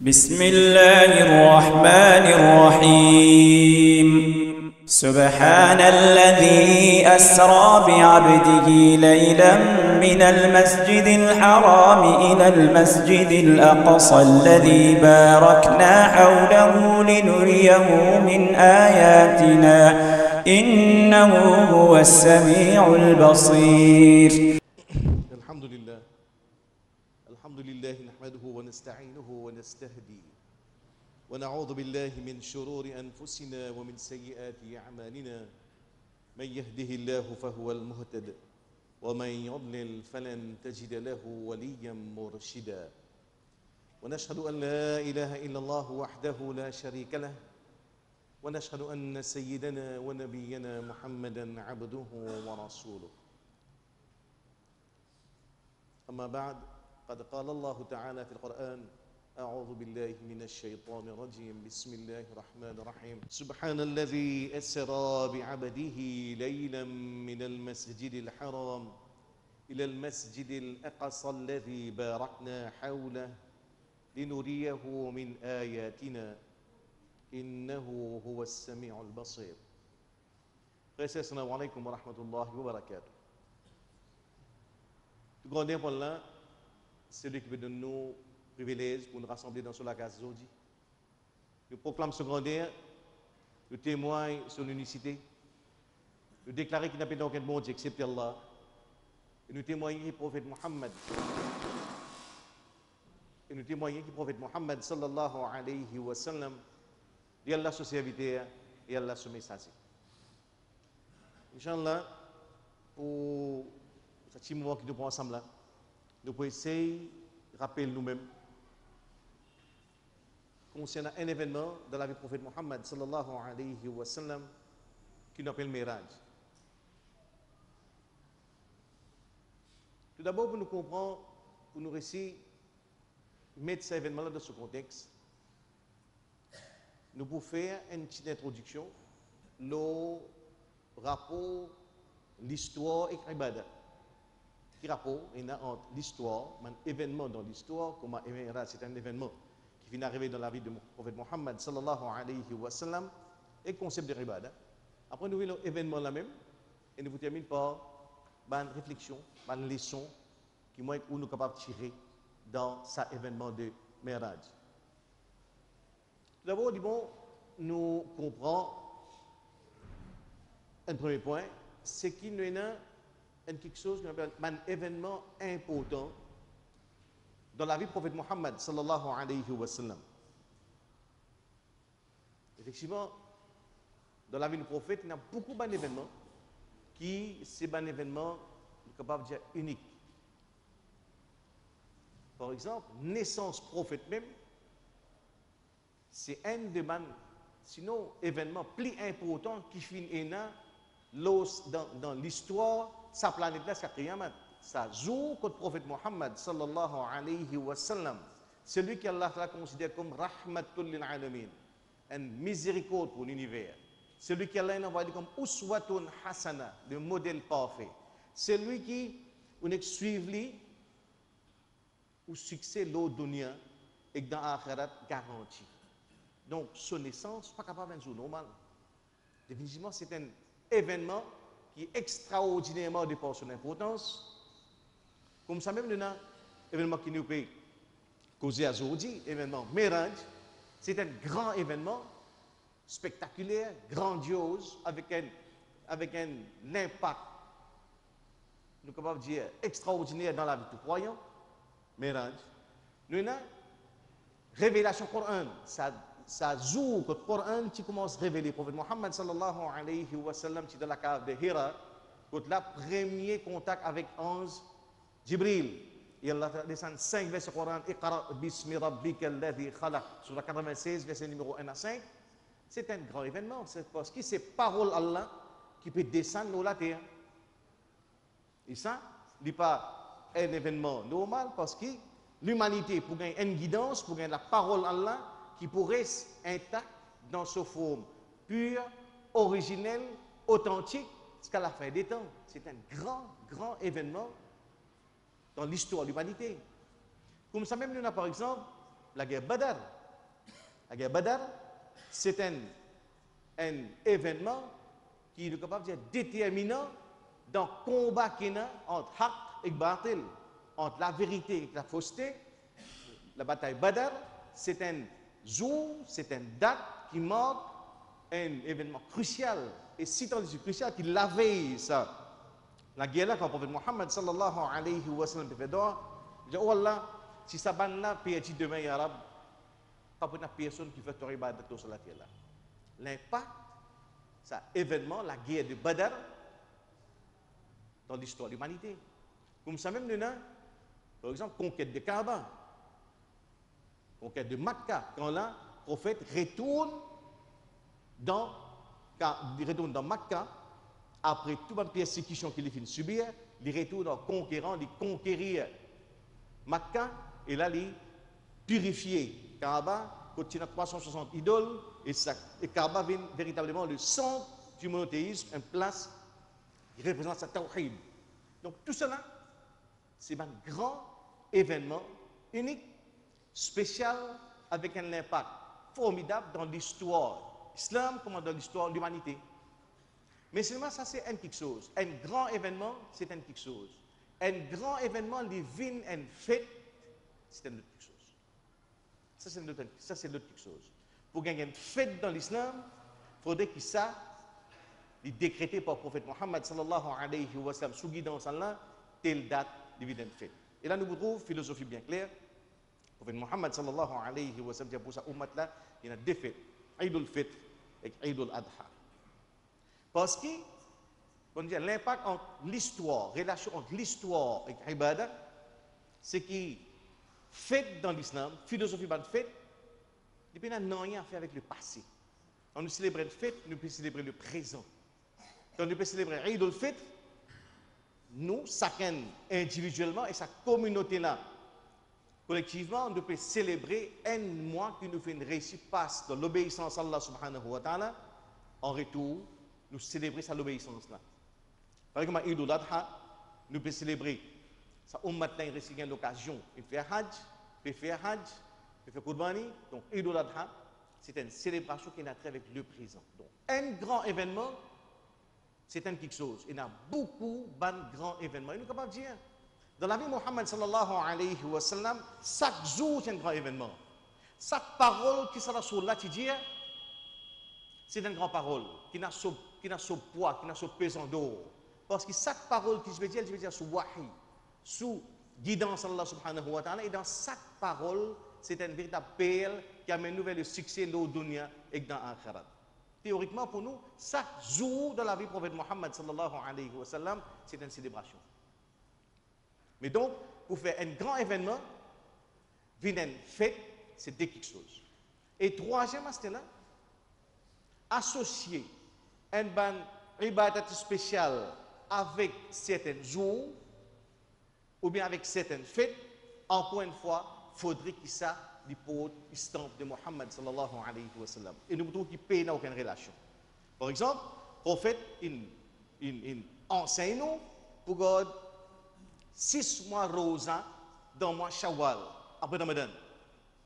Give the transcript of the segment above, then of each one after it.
بسم الله الرحمن الرحيم سبحان الذي أسرى بعبده ليلا من المسجد الحرام إلى المسجد الأقصى الذي باركنا حوله لنريه من آياتنا إنه هو السميع البصير. الحمد لله نحمده ونستعينه ونستهديه ونعوذ بالله من شرور أنفسنا ومن سيئات أعمالنا. من يهده الله فهو المهتد ومن يضلل فلن تجد له وليا مرشدا. ونشهد أن لا إله إلا الله وحده لا شريك له ونشهد أن سيدنا ونبينا محمدا عبده ورسوله. أما بعد، قد قال الله تعالى في القرآن: أعوذ بالله من الشيطان الرجيم، بسم الله الرحمن الرحيم. سبحان الذي أسرى بعبده ليلا من المسجد الحرام إلى المسجد الأقصى الذي باركنا حوله لنريه من آياتنا إنه هو السميع البصير. Assalamu alaikum wa rahmatullahi wa barakatuh. Tout grand pour là, c'est lui qui veut donner nous privilèges pour nous rassembler dans la case aujourd'hui. Nous proclamons ce grandeur, nous témoignons sur l'unicité, nous déclarons qu'il n'y a pas d'aucun bon Dieu excepté Allah, et nous témoignons que le prophète Muhammad, sallallahu alayhi wa sallam, et Allah son serviteur et Allah son messager. Inch'Allah, pour ce petit moment que nous prenons ensemble là, nous pouvons essayer de rappeler nous-mêmes concernant un événement dans la vie du prophète Muhammad sallallahu alayhi wa sallam qui nous appelle Miraj. Tout d'abord, pour nous comprendre, pour nous réussir mettre cet événement-là dans ce contexte, nous pouvons faire une petite introduction, le rapport, l'histoire et l'ibada. Qui rapport entre l'histoire, un événement dans l'histoire, comme c'est un événement qui vient d'arriver dans la vie du prophète Muhammad sallallahu alayhi wa sallam, et le concept de l'ibada. Après, nous voyons l'événement là même, et nous terminons par une réflexion, une leçon qui nous sommes capables de tirer dans cet événement de Miraj. Tout d'abord, nous comprenons un premier point, c'est qu'il y a quelque chose qu'on appelle un événement important dans la vie du prophète Muhammad sallallahu alayhi wa sallam. Effectivement, dans la vie du prophète, il y a beaucoup d'événements qui sont un événement capable de dire unique. Par exemple, naissance prophète même, c'est un des sinon événements plus importants qui finit dans l'histoire. Sa planète là, c'est Qiyamah. Ça joue contre le prophète Muhammad sallallahu alayhi wa sallam. Celui qu'Allah considère comme rahmatul lil alamin, une miséricorde pour l'univers. Celui qu'Allah a envoyé comme uswatun hasana, le modèle parfait. Celui qui, on est suivi, au succès l'eau dunya et dans l'akhirat garanti. Donc, son naissance, pas capable d'un jour normal. Définitivement, c'est un événement qui est extraordinairement de par son importance. Comme ça même, nous avons un événement qui nous peut causer aujourd'hui, événement Miraj. C'est un grand événement, spectaculaire, grandiose, avec un impact, nous sommes capables de dire, extraordinaire dans la vie du croyant. Miraj. Nous avons révélation Coran. Ça joue que le Coran qui commence à révéler le prophète Muhammad sallallahu alayhi wa sallam qui est dans la cave de Hira, quand le premier contact avec Ange Jibril. Et Allah descend 5 versets du Coran, Iqra bismi rabbika alladhi khalaq, sur la 96, verset numéro 1 à 5. C'est un grand événement, c'est parce que c'est parole Allah qui peut descendre dans la terre. Et ça, ce n'est pas un événement normal parce que l'humanité, pour gagner une guidance, pour gagner la parole Allah, qui pourrait être intact dans sa forme pure, originelle, authentique, jusqu'à la fin des temps. C'est un grand événement dans l'histoire de l'humanité. Comme ça même, nous avons par exemple la guerre Badr. La guerre Badr, c'est un événement qui est capable de dire déterminant dans le combat qu'il y a entre Haq et Batil, entre la vérité et la fausseté. La bataille Badr, c'est un jour, c'est une date qui marque un événement crucial. Et si tant est crucial qu'il la veille ça, la guerre là, quand le prophète Mohammed sallallahu alayhi wa sallam fait dehors, il dit, oh Allah, si ça ban là, puis demain, ya Rab, pas pour une personne qui fait ton ibadat sur la terre là. L'impact, ça événement, la guerre de Badr, dans l'histoire de l'humanité. Comme ça même, nous, par exemple, conquête de Kaaba, conquête de Makkah, quand là, le prophète retourne dans Makkah, après toute la persécution qu'il a fait subir, il retourne en conquérant, il conquérir Makkah, et là, il purifier Kaaba, continue à 360 idoles, et Kaaba est véritablement le centre du monothéisme, une place qui représente sa tawhid. Donc tout cela, c'est un grand événement unique, spécial, avec un impact formidable dans l'histoire islam comme dans l'histoire de l'humanité. Mais seulement ça, c'est quelque chose. Un grand événement, c'est quelque chose. Un grand événement, les vignes, une fête, c'est une autre chose. Ça, c'est l'autre quelque chose. Pour gagner une fête dans l'islam, il faudrait que ça, est décrété par le prophète Mohammed sallallahu alayhi wa sallam, sous guidance Allah, telle date de une fête. Et là, nous vous trouvons philosophie bien claire. Le prophète Mohammed sallallahu alayhi wa sallam, pour sa ummat là, il y a deux fêtes, Eid al-Fitr et Eid al-Adha. Parce que, on dit l'impact entre l'histoire, relation entre l'histoire et l'ibadah, c'est qui fait dans l'islam, philosophie de fête, il n'y a rien à faire avec le passé. Quand nous célébrons une fête, nous pouvons célébrer le présent. Quand nous pouvons célébrer Eid al-Fitr, nous, chacun individuellement et sa communauté-là, collectivement, nous pouvons célébrer un mois qui nous fait une réussite passe dans l'obéissance à Allah subhanahu wa ta'ala. En retour, nous célébrons sa l'obéissance-là. Par exemple, Eid al-Adha, nous pouvons célébrer ça ummat a reçu l'occasion de faire Hajj, de faire Qurbani. Donc, Eid al-Adha, c'est une célébration qui est trait avec le présent. Donc, un grand événement, c'est quelque chose. Il y a beaucoup de grands événements. Il est capable de dire, dans la vie de Mohammed sallallahu alayhi wa sallam, chaque jour, c'est un grand événement. Chaque parole qui sera sur là, tu dis, c'est une grande parole qui n'a son poids, qui n'a son pesant d'or. Parce que chaque parole qui se veut dire sous wahi, sous guidance Allah subhanahu wa ta'ala, et dans chaque parole, c'est une véritable perle qui amène nouvel succès dans le dunya et dans l'akhirat. Théoriquement, pour nous, chaque jour de la vie du prophète Mohammed sallallahu alayhi wa sallam, c'est une célébration. Mais donc, pour faire un grand événement, une fête, c'est quelque chose. Et troisième aspect là, associer un ban ibadat spécial avec certains jours ou bien avec certaines fêtes, encore une fois, il faudrait qu'il ça du pot estampe de Mohammed sallallahu alayhi wa sallam. Et nous trouvons qu'il paye n'a aucune relation. Par exemple, le prophète il enseigne nous pour garder 6 mois rosa dans le mois Shawwal, après Ramadan.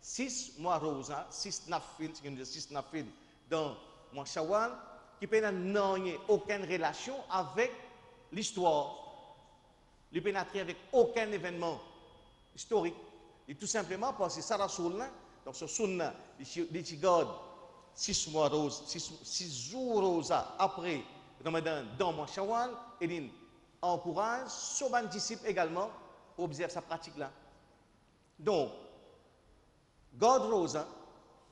6 mois rosa, 6 nafil, c'est qu'on dit 6 nafil dans le mois Shawwal, qui n'a aucune relation avec l'histoire. Il ne peut pas avec aucun événement historique. Et tout simplement parce que ça Rasoul, dans ce sunna, il garde 6 mois rose, 6 jours rosa après Ramadan dans le mois Shawwal, et il encourage son disciple également à observer sa pratique-là. Donc, garde rosa,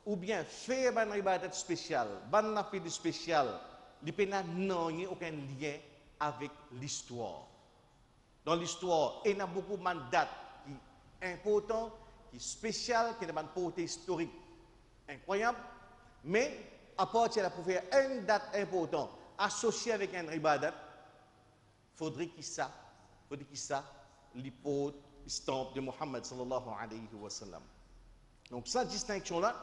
ou bien faire une ibadat spéciale, une nafil spéciale, il n'a aucun lien avec l'histoire. Dans l'histoire, il y a beaucoup de dates qui sont importantes, qui sont spéciales, qui ont une portée historique incroyable, mais à partir de pour faire une date importante associée avec un ibadat, il faudrait qu'il ça, l'hypothèse estampe de Mohammed sallallahu alayhi wa sallam. Donc, cette distinction-là,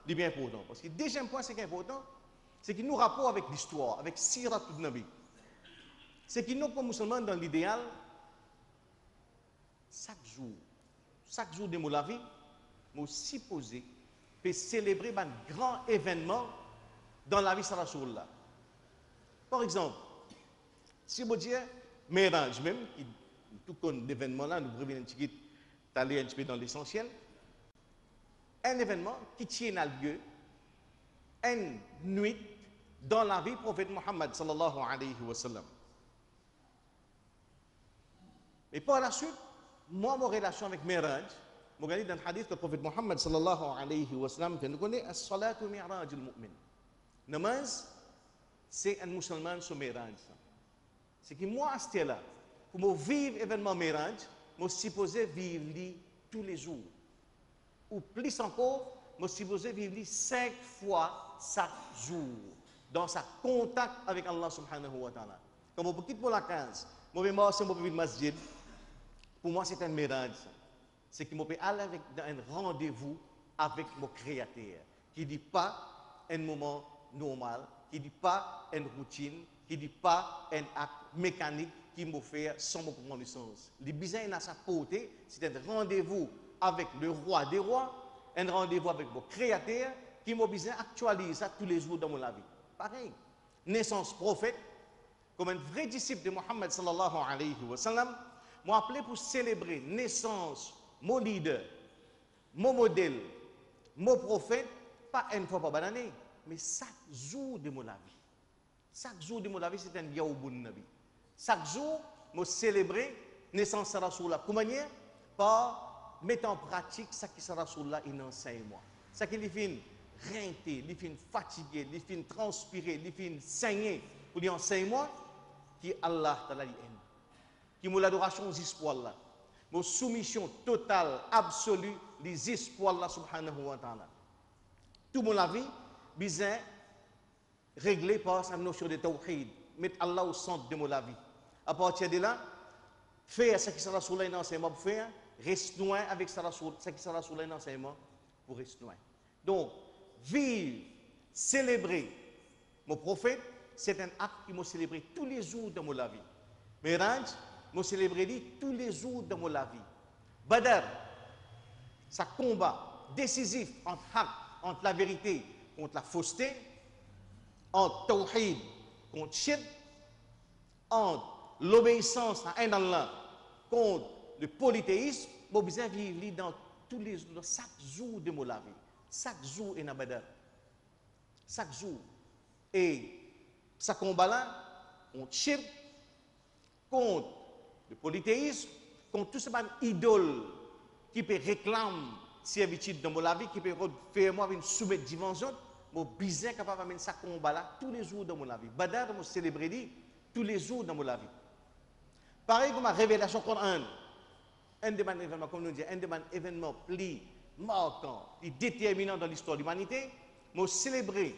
est bien importante. Parce que le deuxième point, c'est important, c'est qu'il nous rapport avec l'histoire, avec Sirat al-Nabi. C'est qu'il nous, comme musulmans, dans l'idéal, chaque jour de la vie, nous supposé peut célébrer un grand événement dans la vie de Rasulullah. Par exemple, si vous dites Miraj même, tout comme l'événement là, nous revenons un petit peu, d'aller un petit peu dans l'essentiel, un événement qui tient à lieu une nuit dans la vie du prophète Mohammed sallallahu alayhi wa sallam. Et par la suite, moi, mon relation avec Miraj, je regarde dans le hadith que le prophète Mohammed sallallahu alayhi wa sallam fait, nous connaissons as-salatu mi'raj al-mu'min. Namaz, c'est un musulman sur Miraj. C'est que moi, à ce là, pour vivre l'événement Miraj, je suis supposé vivre tous les jours. Ou plus encore, je suis supposé vivre 5 fois chaque jour, dans sa contact avec Allah subhanahu wa ta'ala. Comme on peut quitter pour la 15, je vais marcher pour vivre le masjid. Pour moi, c'est un mirage. C'est que je peux aller dans un rendez-vous avec mon créateur, qui ne dit pas un moment normal, qui ne dit pas une routine, qui ne dit pas un acte mécanique qui me fait sans mon connaissance. Le besoin à sa portée, c'est un rendez-vous avec le roi des rois, un rendez-vous avec mon créateur, qui m'a besoin d'actualiser ça tous les jours dans mon vie. Pareil, naissance prophète, comme un vrai disciple de Mohammed sallallahu alayhi wa sallam, m'a appelé pour célébrer naissance, mon leader, mon modèle, mon prophète, pas une fois par année, mais chaque jour de mon vie. Chaque jour de mon vie, c'est un yaouboun nabi. Chaque jour, je célébrer naissance de Rasulullah. Comment manière? Par mettre en pratique ce que Rasulullah enseigne moi. Ce qui lui fait rinter, lui fait fatiguer, lui fait transpirer, lui fait saigner, pour lui enseigner moi, qui Allah ta'ala aime. Qui m'a l'adoration aux espoirs là. Mon soumission totale, absolue, les espoirs là, subhanahu wa ta'ala. Tout mon la vie, besoin réglé par sa notion de tawhid, mettre Allah au centre de mon la vie. À partir de là, faire ce que Rasulullah enseignement pour faire, reste loin avec ce que Rasulullah enseignement pour rester loin. Donc, vivre, célébrer mon prophète, c'est un acte qui m'a célébré tous les jours de mon la vie. Miraj, m'a célébré tous les jours de mon la vie. Badr, ça combat décisif entre la vérité contre la fausseté, entre tawhid contre shirk, entre l'obéissance à un Allah contre le polythéisme, je besoin vivre dans tous les jours, chaque jour de mon la vie. Chaque jour est un Badr. Chaque jour. Et ça combat là contre shirk, contre le polythéisme, contre tout ce qui idole qui peut réclamer servitude dans mon vie, qui peut faire moi une soumettre dimension, je suis bien capable de mener ça combat là tous les jours dans mon vie. Badr, je célébrer tous les jours dans mon vie. Pareil comme la révélation Coran, un des événements, comme nous disons, un des événements plus marquants, plus déterminants dans l'histoire de l'humanité, je célébrer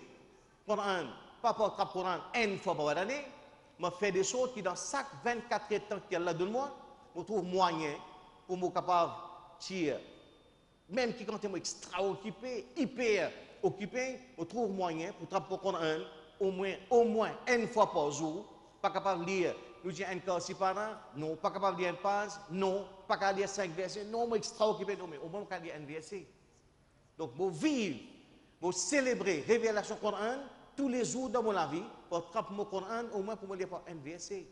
Coran, pas pour le Coran une fois par année, je fais des choses qui, dans chaque 24 temps qu'elle a donné moi, je trouve moyen pour me capable de tirer. Même qui quand je suis extra occupé, hyper occupé, je trouve moyen pour travailler pour Coran au moins une fois par jour, pas capable de lire. Nous disons un cas si par an, non, pas capable de lire une page, non, pas capable de lire 5 versets, non, je suis extra occupé, non, mais au moins je peux lire un verset. Donc, je vivre, je célébrer la révélation Coran tous les jours dans mon vie, pour attraper mon Coran, au moins pour me lire un verset.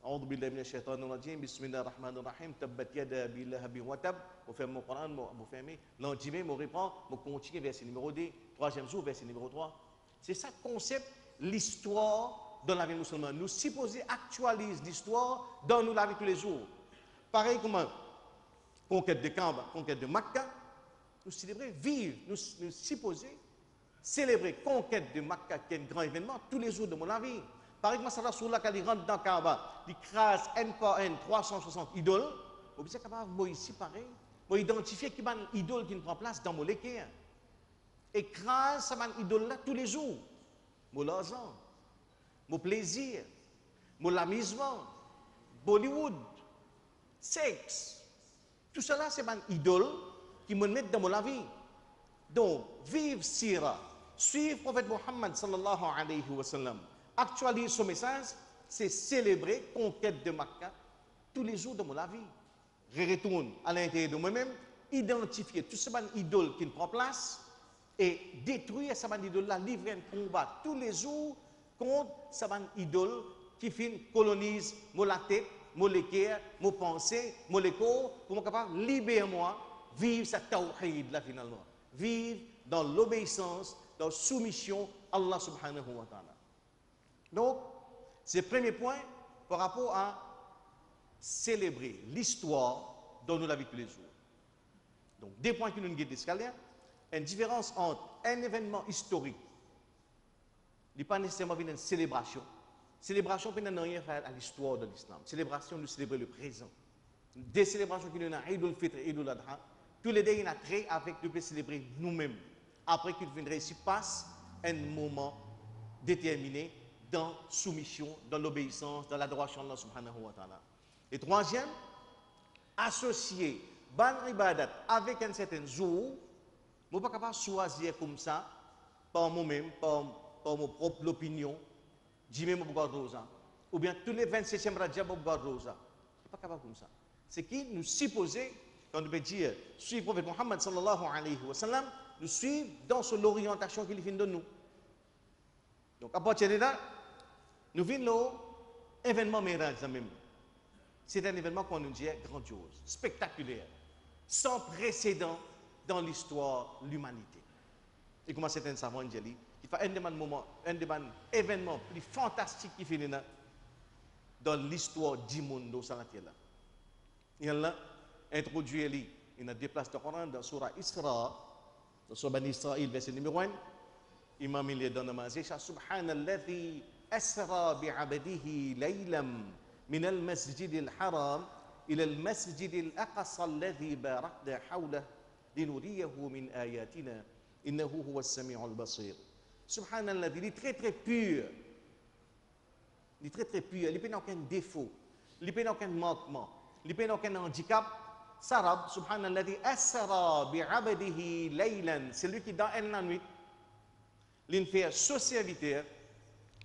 أعوذ بالله من الشيطان الرجيم بسم الله الرحمن الرحيم تبت يدا أبي لهب وتب vous fermez mon Coran vous fermez l'endimé me reprend me continue verset numéro 2 troisième jour verset numéro 3 c'est ça le concept l'histoire dans la vie musulmane nous supposons actualiser l'histoire dans nous la vie tous les jours pareil comme conquête de Kaaba conquête de Makka nous célébrer vivre nous supposons célébrer conquête de Makka qui est un grand événement tous les jours de mon vie. Par exemple, Rasulullah, quand il rentre dans Kaaba, il crase un par un 360 idoles, vous êtes capable de ici pareil, pour identifier qui est une idole qui prend place dans mon léquer. Et crase cette idole-là tous les jours. Mon l'argent, mon plaisir, mon amusement, Bollywood, sexe. Tout cela, c'est une idole qui me met dans mon vie. Donc, vive Sira, suivre le prophète Mohammed sallallahu alayhi wa sallam. Actualiser ce message, c'est célébrer la conquête de Makkah tous les jours de mon vie. Je retourne à l'intérieur de moi-même, identifier tout ce idole qui prend place et détruire ce idole là, livrer un combat tous les jours contre ce idole qui colonise la tête, le cœur, mon pensée, mon corps, pour être capable de libérer moi, vivre cette tawhid là finalement, vivre dans l'obéissance, dans la soumission à Allah subhanahu wa ta'ala. Donc, c'est le premier point par rapport à célébrer l'histoire dans nos vies tous les jours. Donc, des points qui nous guident d'escalier, une différence entre un événement historique, il n'est pas nécessairement une célébration. Célébration peut n'a rien faire à l'histoire de l'islam. Célébration, nous célébrer le présent. Des célébrations qui nous ont Eid al-Fitr, Eid al-Adha, tous les deux, il y a trait avec nous célébrer nous-mêmes. Après qu'il viendrait ici, passe un moment déterminé dans soumission, dans l'obéissance, dans l'adoration de Allah subhanahu wa ta'ala. Et troisième, associer ban ibadat avec un certain jour, je ne suis pas capable de choisir comme ça, par moi-même, par mon propre opinion, Jimé Rosa, ou bien tous les 27e Rajab Rosa. Je ne suis pas capable comme ça. C'est qui nous supposer, quand on peut dire, suivre le prophète Mohammed sallallahu alayhi wa sallam, nous suivre dans l'orientation qu'il fait de nous. Donc à partir de là, nous venons l'événement Miraj même. C'est un événement qu'on nous dit grandiose, spectaculaire, sans précédent dans l'histoire de l'humanité. Et comment certains savants disent, il fait un des événements plus fantastiques qui finit dans l'histoire du monde sur la terre. Il a introduit, il a déplacé le Coran dans Surah Isra, dans Surah Bani Israël, verset numéro 1. Imam il est dans le namaz, Subhanalladhi asra bi'abadihi laylam min al-masjid al-haram ila al-masjid al-aqsa alladhi barakna hawlah linuriyahu min ayatina innahu huwa as-sami'ul basir. Subhanalladhi, il est très très pur. Il est très très pur, il n'a aucun défaut, il n'a aucun manquement, il n'a aucun handicap. Sarab, Subhanalladhi asra bi'abadihi laylan, c'est lui qui dans la nuit l'in fait sous serviteur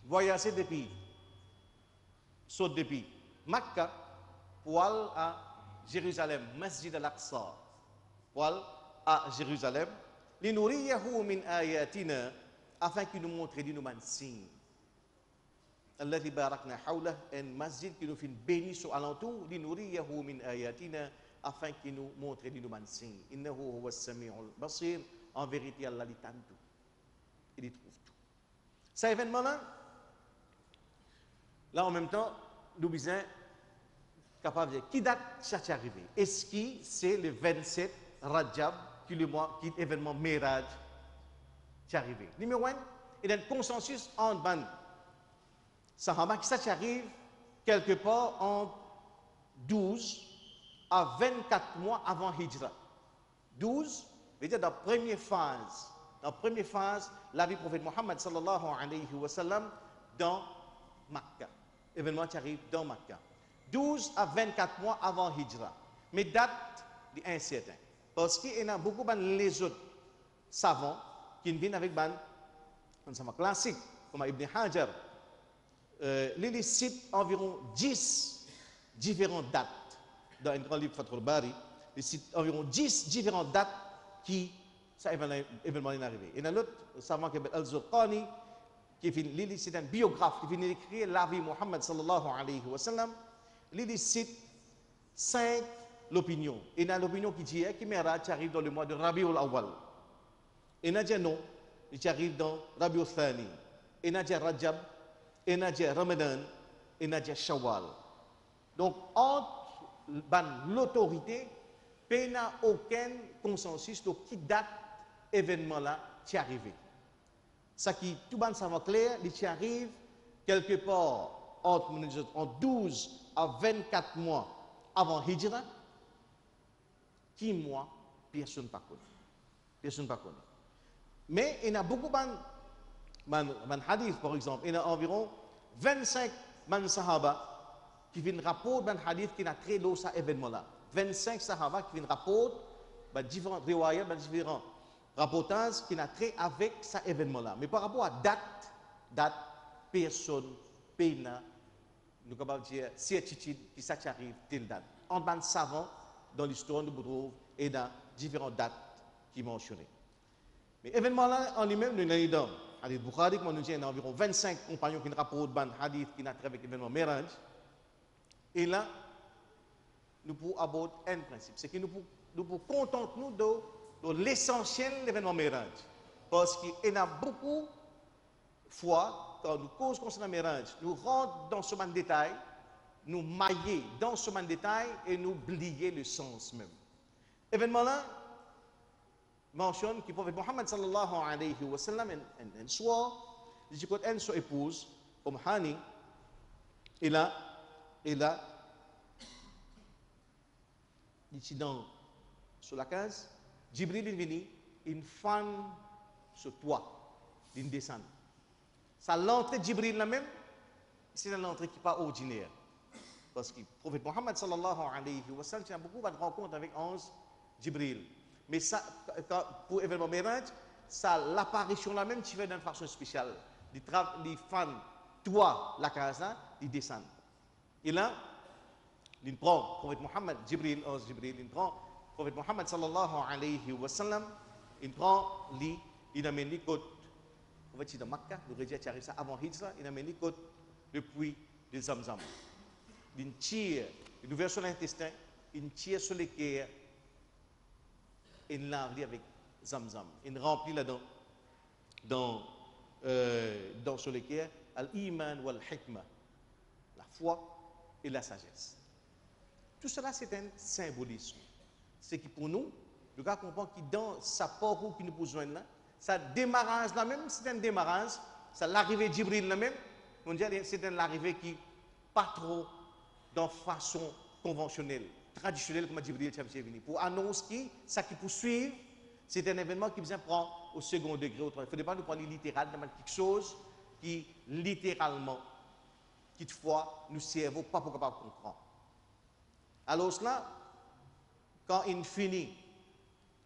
voyager depuis saute depuis Makkah pour aller à Jérusalem, Masjid al-Aqsa, pour aller à Jérusalem, linuriyahu min ayatina, afin qu'il nous montre nous un signe. Alladhi barakna hawlah, un masjid qui nous fait béni sur alentour, linuriyahu min ayatina, afin qu'il nous montre nous un signe. Innahu huwa as-sami'ul basir, en vérité Allah l'entend tout. Il y trouve tout. Cet événement-là, là en même temps, nous sommes capables de dire qui date ça est arrivé. Est-ce que c'est le 27 Rajab, qui le mois, qui l'événement Miraj est arrivé? Numéro 1, il y a un consensus entre les Sahaba qui ça arrive quelque part entre 12 à 24 mois avant Hijra. 12, c'est-à-dire dans la première phase. Dans la première phase, la vie du prophète Mohammed sallallahu alayhi wa sallam dans Makkah. Événement qui arrive dans Makkah. 12 à 24 mois avant Hijra. Mais date est incertaine. Parce qu'il y a beaucoup de autres savants qui viennent avec un savant classique, comme Ibn Hajar. Il cite environ 10 différentes dates. Dans un grand livre Fathul Bari, il cite environ 10 différentes dates qui ça événement est arrivé. Il y a un autre savant qui s'appelle Al-Zurqani, qui c'est un biographe qui vient d'écrire la vie de Mohammed sallallahu alayhi wa sallam. Il cite 5 l'opinion. Il y a l'opinion qui dit que Miraj arrive dans le mois de Rabiul Awwal. Il y a non, il arrive dans Rabiul Thani. Il y a Rajab, il y a Ramadan, il y a Shawwal. Donc, entre l'autorité, il n'y a aucun consensus de qui date événement là qui est arrivé. Ça qui tout le monde savait clair, il arrive quelque part entre 12 à 24 mois avant Hijra. Qui mois, personne ne connaît. Personne ne connaît. Mais il y a beaucoup de hadith, par exemple, il y a environ 25 sahaba qui viennent rapporter d'un hadith qui a trait dans cet événement là. 25 sahaba qui viennent rapporter différents riwayat, différents rapportages qui ont trait avec cet événement-là. Mais par rapport à date, personne, peine, nous pouvons dire certitude que ça arrive telle date. En bande savant, dans l'histoire, nous trouvons et dans différentes dates qui mentionnées. Mais l'événement là en lui-même, nous avons dans Hadith Bukhari, comme nous disons, environ 25 compagnons qui nous rapportent ban hadith qui n'a trait avec l'événement Miraj. Et là, nous pouvons aborder un principe, c'est que nous pouvons contenter nous de l'essentiel de l'événement Miraj. Parce qu'il y a beaucoup de fois, quand nous causons concernant Miraj, nous rentrons dans ce même détail, nous maillons dans ce même détail et nous oublions le sens même. L'événement là mentionne que le prophète Mohammed sallallahu alayhi wa sallam en soir, il dit qu'elle son épouse, Hani, et là, il dit sur la case, Jibril est venu, une femme sur toi, d'une descente. Ça l'entrée de Jibril là même, c'est une entrée qui n'est pas ordinaire. Parce que le prophète Mohammed sallallahu alayhi wa sallam a beaucoup de rencontres avec 11 Jibril. Mais ça, pour l'événement Miraj, ça l'apparition là même, tu fais d'une façon spéciale. Les fans, toi, la casa, ils descendent. Et là, il prend le prophète Mohammed, Jibril, 11 Jibril, il prend le prophète Mohammed sallallahu alayhi wa sallam, il prend lui, il amène les côtes. En fait, c'est dans Makkah, le régime qui arrive ça avant Hijra, il amène les côtes depuis le Zamzam. Il tire, il ouvre sur l'intestin, il tire sur l'équerre, il l'enlève avec Zamzam. Il remplit là-dedans, dans sur l'équerre, al-iman wal-hikma, la foi et la sagesse. Tout cela, c'est un symbolisme. C'est que pour nous, le gars comprend que dans sa parole qui nous pose là, ça démarrage là même, c'est un démarrage, ça l'arrivée de Jibril là même, on dirait c'est l'arrivée qui pas trop dans façon conventionnelle, traditionnelle comme Jibril est venu. Pour annoncer ça qui poursuit, c'est un événement qui vient prendre au second degré. Il ne faut pas nous prendre littéral, dans quelque chose qui littéralement, toutefois, nous cerveau pas pour capable comprendre. Alors cela, quand il finit,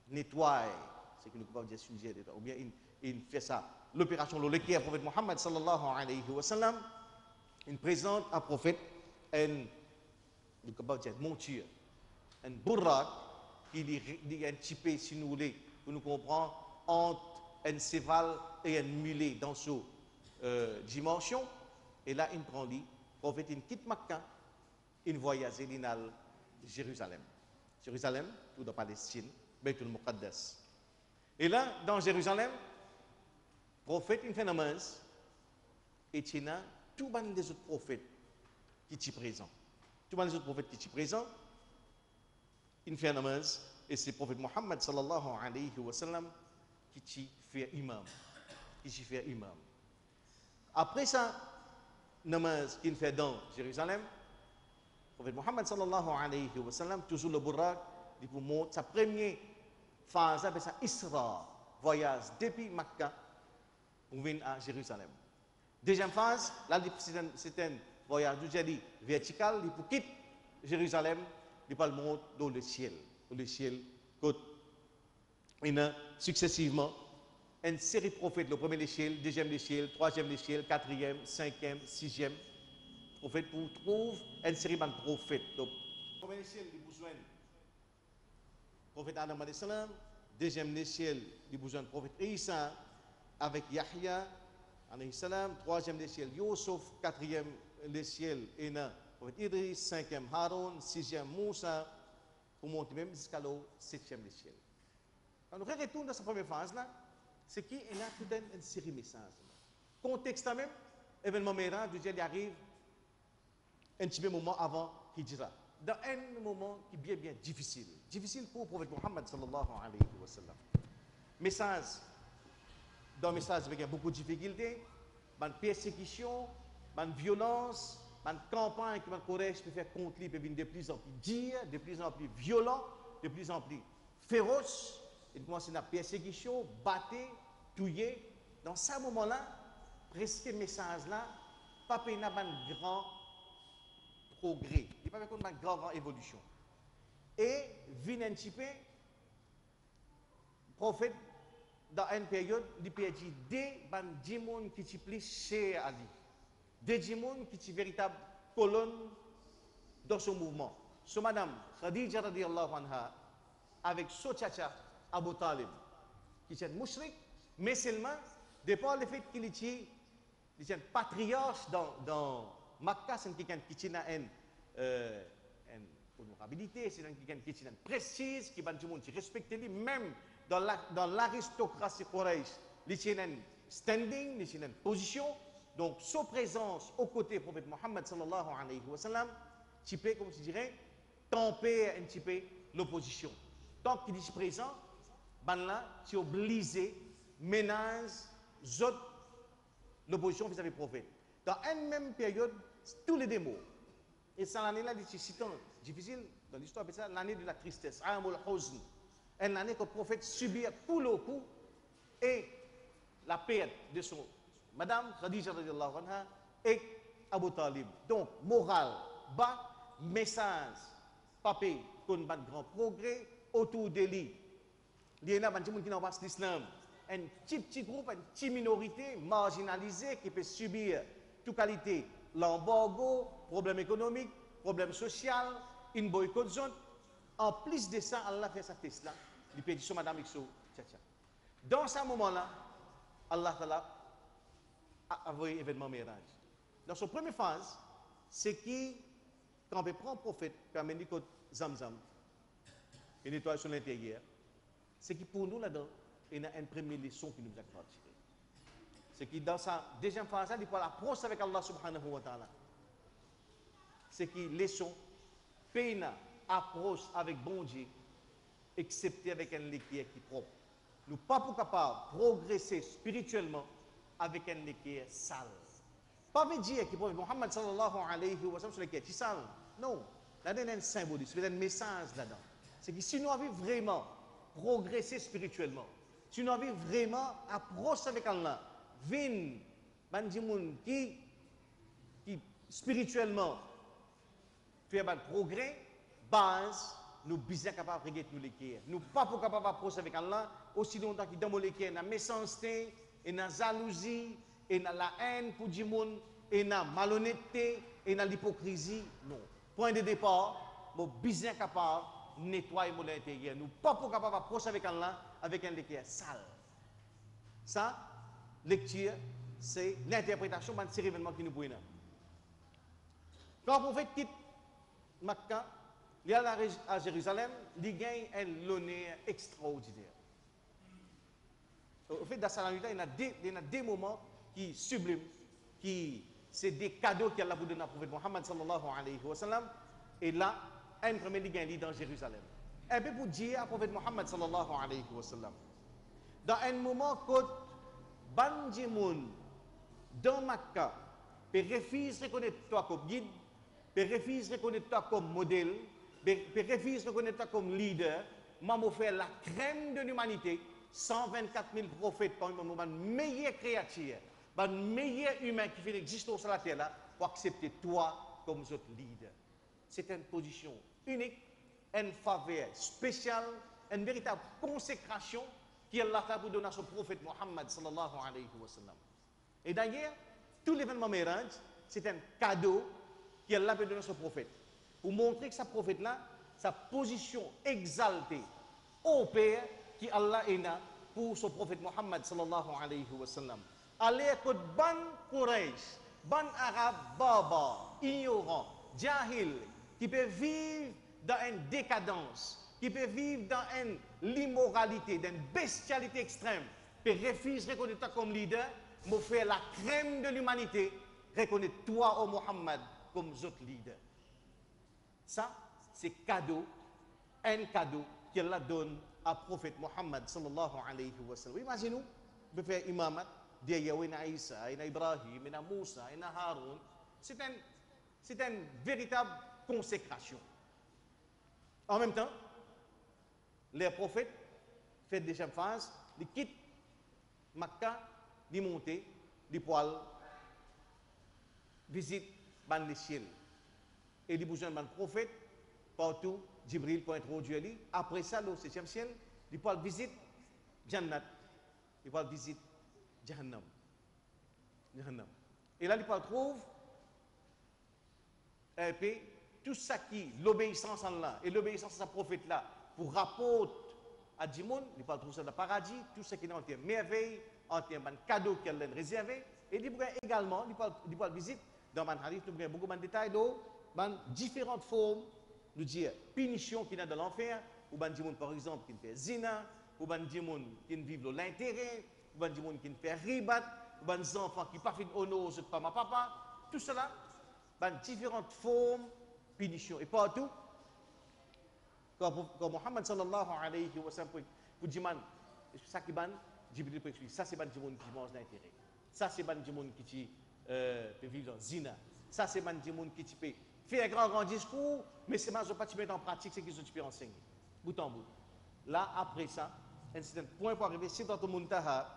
nettoie, c'est que nous pouvons dire sujet, ou bien il fait ça, l'opération, le prophète Mohammed sallallahu alayhi wa sallam, il présente un prophète, nous pouvons dire monture, un burrak, qui est un petit peu, si nous voulons, pour nous comprendre, entre un cheval et un mulet dans cette dimension. Et là, il prend lui, le prophète, il quitte Makkah, il voyage, il à Jérusalem. Jérusalem, tout dans Palestine, Beitul Muqaddas. Et là, dans Jérusalem, le prophète, il fait namaz, et il y a tous les autres prophètes qui sont présents. Tous les autres prophètes qui sont présents, il fait namaz, et c'est le prophète Mohammed sallallahu alayhi wa sallam qui fait imam. Après ça, namaz qu'il fait dans Jérusalem, le prophète Mohammed sallallahu alayhi wa sallam, toujours le burrak, il pour montrer sa première phase, c'est ça, Isra, voyage depuis Makkah pour venir à Jérusalem. Deuxième phase, là, c'est un voyage vertical, il pour quitter Jérusalem, il va le monter dans le ciel. Dans le ciel, il y a successivement une série de prophètes, le premier échelle, deuxième échelle, troisième échelle, quatrième, cinquième, sixième prophète pour trouver une série de prophètes. Donc, première échelle, il a besoin du prophète Adam alayhi salam, deuxième échelle, il a besoin du prophète Isa avec Yahya alayhi salam, troisième échelle, Yusuf, quatrième échelle, Ena, prophète Idris, cinquième Haroun, sixième Moussa, pour monter même jusqu'à la septième échelle. Quand nous retournons dans cette première phase-là, c'est qu'il y a toute une série de messages. Contexte même, événement Miraj, Dieu arrive un petit peu moment avant Hijra. Dans un moment qui est bien difficile. Difficile pour le prophète Mohammed sallallahu alayhi wa sallam. Message, dans le message avec beaucoup de difficultés, une persécution, une violence, une campagne qui va courir, peut faire contre lui, peut devenir de plus en plus dur, de plus en plus violent, de plus en plus féroce. Il commence à persécution, battre, tuer. Dans ce moment-là, presque le message-là, pas un grand progrès. Il n'y a pas une grande évolution. Et, vient un petit peu, le prophète, dans une période, il perdit des gens qui sont plus chers à lui. Des gens qui sont véritables colonnes dans ce mouvement. So, madame Khadija radiyallahu anha, avec Sochacha Abu Talib, qui est un mouchrik, mais seulement, de par le fait qu'il est un patriarche dans Makkah, c'est quelqu'un qui a une honorabilité, c'est quelqu'un qui a une prestige, qui va tout le monde respecter lui, même dans l'aristocratie Quraysh, il a un standing, il a une position. Donc, sa présence aux côtés du prophète Mohammed sallallahu alayhi wa sallam, tu peux, comme je dirais, tamper un petit peu l'opposition. Tant qu'il est présent, ben là, tu es obligé ménage l'opposition vis-à-vis du prophète. Dans une même période, tous les démos. Et ça, l'année-là, c'est tant difficile dans l'histoire, c'est l'année de la tristesse, Amul Huzn. Une année que le prophète subit coup le coup et la perte de son Madame Khadija radiallahu anha et Abu Talib. Donc, morale, bas, message, papé, qu'on a de grands progrès autour de lui. Il y a des gens qui n'ont pas l'islam. Un petit groupe, une petite minorité marginalisée qui peut subir toute qualité l'embargo, problème économique, problème social, une boycott zone. En plus de ça, Allah fait sa test là. Il peut dire Madame Ixo, tcha. Dans ce moment-là, Allah a envoyé l'événement Miraj. Dans sa première phase, c'est qui, quand on prend le prophète, puis on amène Zamzam, une étoile sur l'intérieur, c'est qui pour nous là-dedans, il y a une première leçon qui nous a tiré. C'est qui dans sa deuxième phase, il faut l'approche avec Allah subhanahu wa ta'ala. C'est qui leçon, peine, approche avec bon Dieu, excepté avec un équerre qui est propre. Nous ne sommes pas capables de progresser spirituellement avec un équerre sale. Pas veut dire que Mohammed sallallahu alayhi wa sallam sur l'équerre qui sale. Non, là-dedans il y a un symbolisme, il y a un message là-dedans. C'est que si nous avons vraiment progressé spirituellement, si nous avons vraiment approché avec Allah, vin, qui spirituellement fait un progrès, base, nous sommes capables de regarder nous l'équerre. Nous ne sommes pas capables d'approcher avec Allah aussi longtemps que dans l'équerre, il y a méchanceté, il y a jalousie, il y a la haine pour du monde, il y a malhonnêteté, il y a l'hypocrisie. Non. Point de départ, nous sommes capables de nettoyer l'intérieur. Nous ne sommes pas capables d'approcher avec Allah avec un équerre sale. Ça, lecture, c'est l'interprétation de ces événements qui nous brûlent. Quand le prophète quitte Makkah, il est à Jérusalem, il gagne un honneur extraordinaire. Au fait, dans sa nuit, il y a des moments qui sublimes, qui c'est des cadeaux qu'Allah vous donne à prophète Mohammed sallallahu alayhi wa sallam. Et là, un premier gagne dans Jérusalem. Un peu pour dire à prophète Mohammed sallallahu alayhi wa sallam. Dans un moment quand Banjimoun dans Makkah peut refuser de reconnaître toi comme guide, peut refuser de reconnaître toi comme modèle, peut refuser de reconnaître toi comme leader, m'a offert la crème de l'humanité, 124 000 prophètes parmi les meilleures créatures, les meilleurs humains qui existent sur la terre là, pour accepter toi comme votre leader. C'est une position unique, une faveur spéciale, une véritable consécration qu'Allah a donné à son prophète Mohammed sallallahu alayhi wa sallam. Et d'ailleurs, tout l'événement Miraj, c'est un cadeau qu'Allah a donné à son prophète. Pour montrer que ce prophète-là, sa position exaltée au Père qui Allah est pour son prophète Mohammed sallallahu alayhi wa sallam. Allez écouter ban Quraysh, ban Arabes barbares, ignorants, jahil, qui peuvent vivre dans une décadence, qui peut vivre dans l'immoralité, dans une bestialité extrême, peut refuser de reconnaître toi comme leader, me faire la crème de l'humanité, reconnaître toi, oh Mohammed, comme autre leader. Ça, c'est cadeau, un cadeau qu'Allah donne à prophète Mohammed sallallahu alayhi wa sallam. Imaginez-nous, on peut faire imamat, derrière Isa, Ibrahim, Moussa, Haroun. C'est une véritable consécration. En même temps, les prophètes font des deuxième phase, ils quittent Makkah, ils montent, ils poils, visitent les ciels. Et ils besoin d'un prophète partout, Jibril pour introduire lui. Après ça, le 7e ciel, ils poils visitent Jannat, ils poils visitent Jahannam. Et là, ils poils trouvent tout ça qui, l'obéissance à Allah et l'obéissance à ce prophète là, pour rapporter à Dimoun, il parle trouver ça dans le paradis, tout ce qui est en termes merveille, en termes de cadeaux qu'elle a réservé. Et il parle également, il parle visite, dans le hadith, nous avons beaucoup de détails, dans différentes formes, nous dire punition qu'il y a dans l'enfer, ou ben Dimoun par exemple qui fait zina, ou ben Dimoun qui vivent l'intérêt, ou ben Dimoun qui fait ribat, ou ben des enfants qui ne font pas honneur aux pas ma papa, tout cela, ben différentes formes de punition. Et partout, quand Muhammad sallallahu alayhi wa sallam pour dire ça qui ban Jibril peut expliquer ça c'est ban Dimoun qui mange d'intérêt, ça c'est ban Dimoun qui peut vivre dans zina, ça c'est ban Dimoun qui peut faire un grand discours, mais c'est mal pas mettre en pratique ce qu'ils ont pu enseigner bout en bout. Là après ça, un certain point pour arriver c'est dans le Muntaha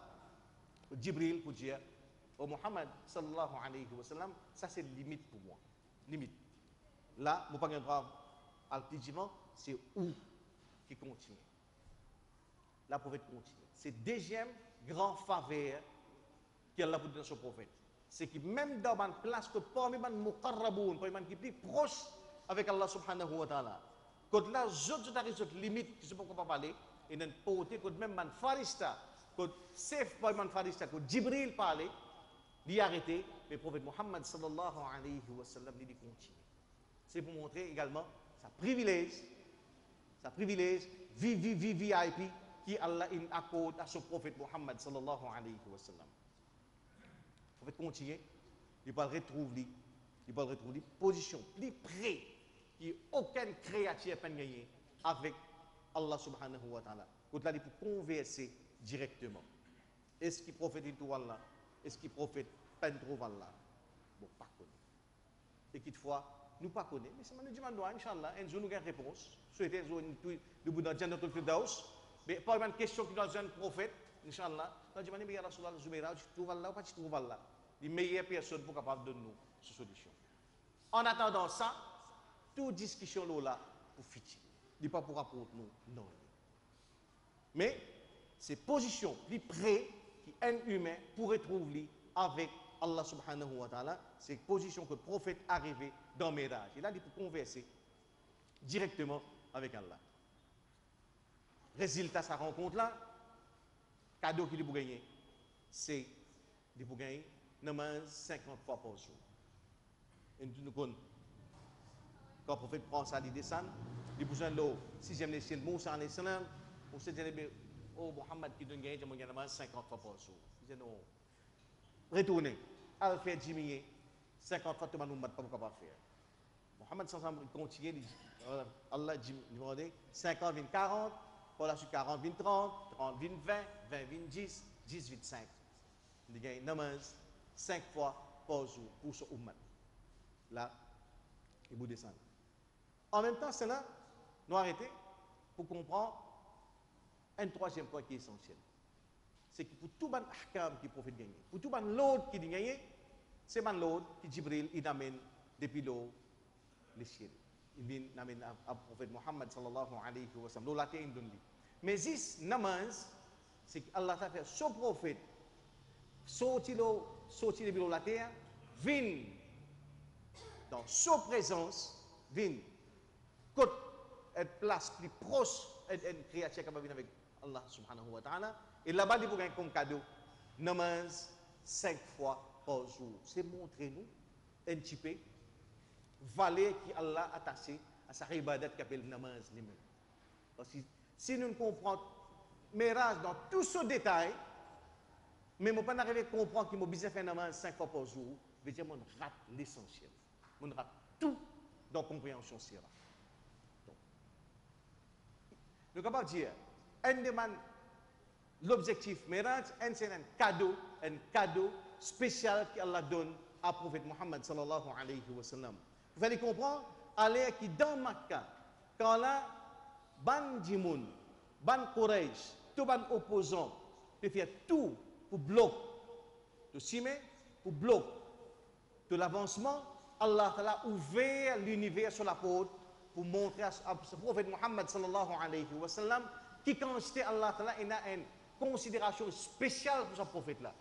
Jibril pour dire au Muhammad sallallahu alayhi wa sallam, ça c'est limite pour moi, limite. Là, vous pas le droit à le c'est où qui continue. La prophète continue. C'est le deuxième grand faveur qu'elle a pour dans son prophète. C'est que même dans une place que parmi les muqarraboun, parmi les qui plus proches avec Allah subhanahu wa ta'ala, quand là, d'autres limites qui ne sont pas parler, et dans le côté, quand même les farista, quand safe parmi les farista, quand Jibril parlait, il a arrêté, mais le prophète Muhammad sallallahu alayhi wa sallam, il continue. C'est pour montrer également sa privilège, VIP qui Allah accorde à son prophète Muhammad sallallahu alayhi wa sallam. Le prophète continue, il va retrouver position plus près qui aucune créature peut gagner avec Allah subhanahu wa ta'ala. Quand là, il peut converser directement. Est-ce qu'il prophète tout Allah? Est-ce qu'il prophète pas trop Allah? Bon, pas connu. Et quelquefois, nous pas connaissons, mais c'est nous demandons, Inch'Allah, un jour nous avons une réponse. Souhaitez le bout d'un Jannatul Firdaus. Mais pas une question qui doit un prophète, Inch'Allah. Nous demandons, mais Rasulallah, Zubaira, tu trouves Allah ou pas tu trouves Allah? Les meilleures personnes pour capable de nous cette solution. En attendant ça, toute discussion là pour futur. Il n'est pas pour rapporter nous, non. Mais c'est position plus près qui un humain pourrait trouver avec Allah subhanahu wa ta'ala, c'est position que le prophète arrivé dans Miraj. Il a dit pour converser directement avec Allah. Résultat de sa rencontre-là, cadeau qu'il a gagné, c'est de gagner 50 fois par jour. Et nous connaissons, quand le prophète prend ça, il descend, il a besoin de l'eau, 6e ciel, Moussa alayhi salam, on s'est dit, oh Muhammad qui donne gagner, 50 fois par jour. Il dit non. Retournez, al faire 10 milliers, 50 fois, tout le monde ne peut pas faire. Mohammed continue, Allah dit 50, 20, 40, par la suite 40, 20, 30, 30, 20, 20, 20, 20, 10, 10, 8, 5. Il gagne namaz 5 fois par jour pour ce ummat. Là, il vous descend. En même temps, c'est là, nous arrêtons pour comprendre un troisième point qui est essentiel. C'est que pour tout le ahkam qui profite gagner, pour tout le l'autre qui dit gagner, c'est le l'autre qui Jibril il amène depuis l'eau, le ciel. Il amène à prophète Muhammad sallallahu alayhi wa sallam. L'eau la terre il donne. Mais ici, namaz, c'est qu'Allah t'a fait son prophète, sorti de l'eau la terre, vient dans sa présence, vient côté une place plus proche, une créature qui va venir avec Allah subhanahu wa ta'ala. Et là-bas, il faut gagner comme cadeau, namaz 5 fois par jour. C'est montrer nous un petit peu valeur qui Allah a attaché à sa ibadat qui appelle namaz lui-même. Parce que si nous ne comprenons Miraj dans tout ce détail, mais on ne peut pas arriver à comprendre qu'il m'a besoin de faire namaz 5 fois par jour, veut dire qu'on rate l'essentiel. On rate tout dans la compréhension sira. Nous sommes capables de dire, un demande l'objectif Miraj, c'est un cadeau spécial qu'Allah donne à prophète Muhammad sallallahu alayhi wa sallam. Vous allez comprendre, aller qui dans Makkah, quand là, ban Jimoun, ban Quraysh, tout ban opposant, peut faire tout pour bloquer, de cimer, pour bloquer de l'avancement, Allah a ouvert l'univers sur la porte pour montrer à ce prophète Muhammad sallallahu alayhi wa sallam qui quantité Allah a une considération spéciale pour ce prophète-là.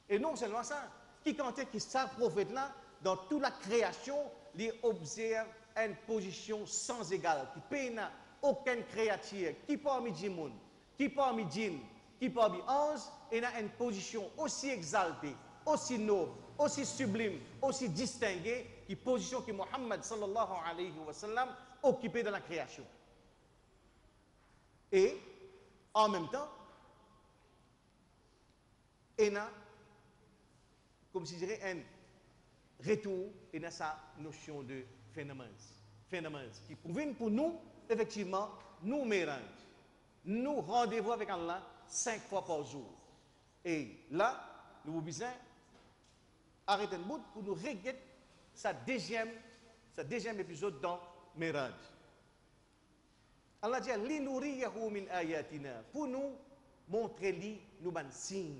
Et non seulement ça, qui quantité que ce prophète-là, dans toute la création, il observe une position sans égale, qui peine aucune créature qui parmi Djimoun, qui parmi djinn, qui parmi ange, est dans une position aussi exaltée, aussi noble, aussi sublime, aussi distinguée que position que Mohammed sallallahu alayhi wa sallam occupait dans la création. Et en même temps, il y a, comme si je dirais, un retour et sa notion de phénomène. Phénomène qui prouvent pour nous, effectivement, nous mélange. Nous rendez-vous avec Allah 5 fois par jour. Et là, nous vous besoin arrêter le bout pour nous regarder sa deuxième épisode dans Miraj. Allah dit Linuriyahu min ayatina, pour nous montrer lui nous ban signe.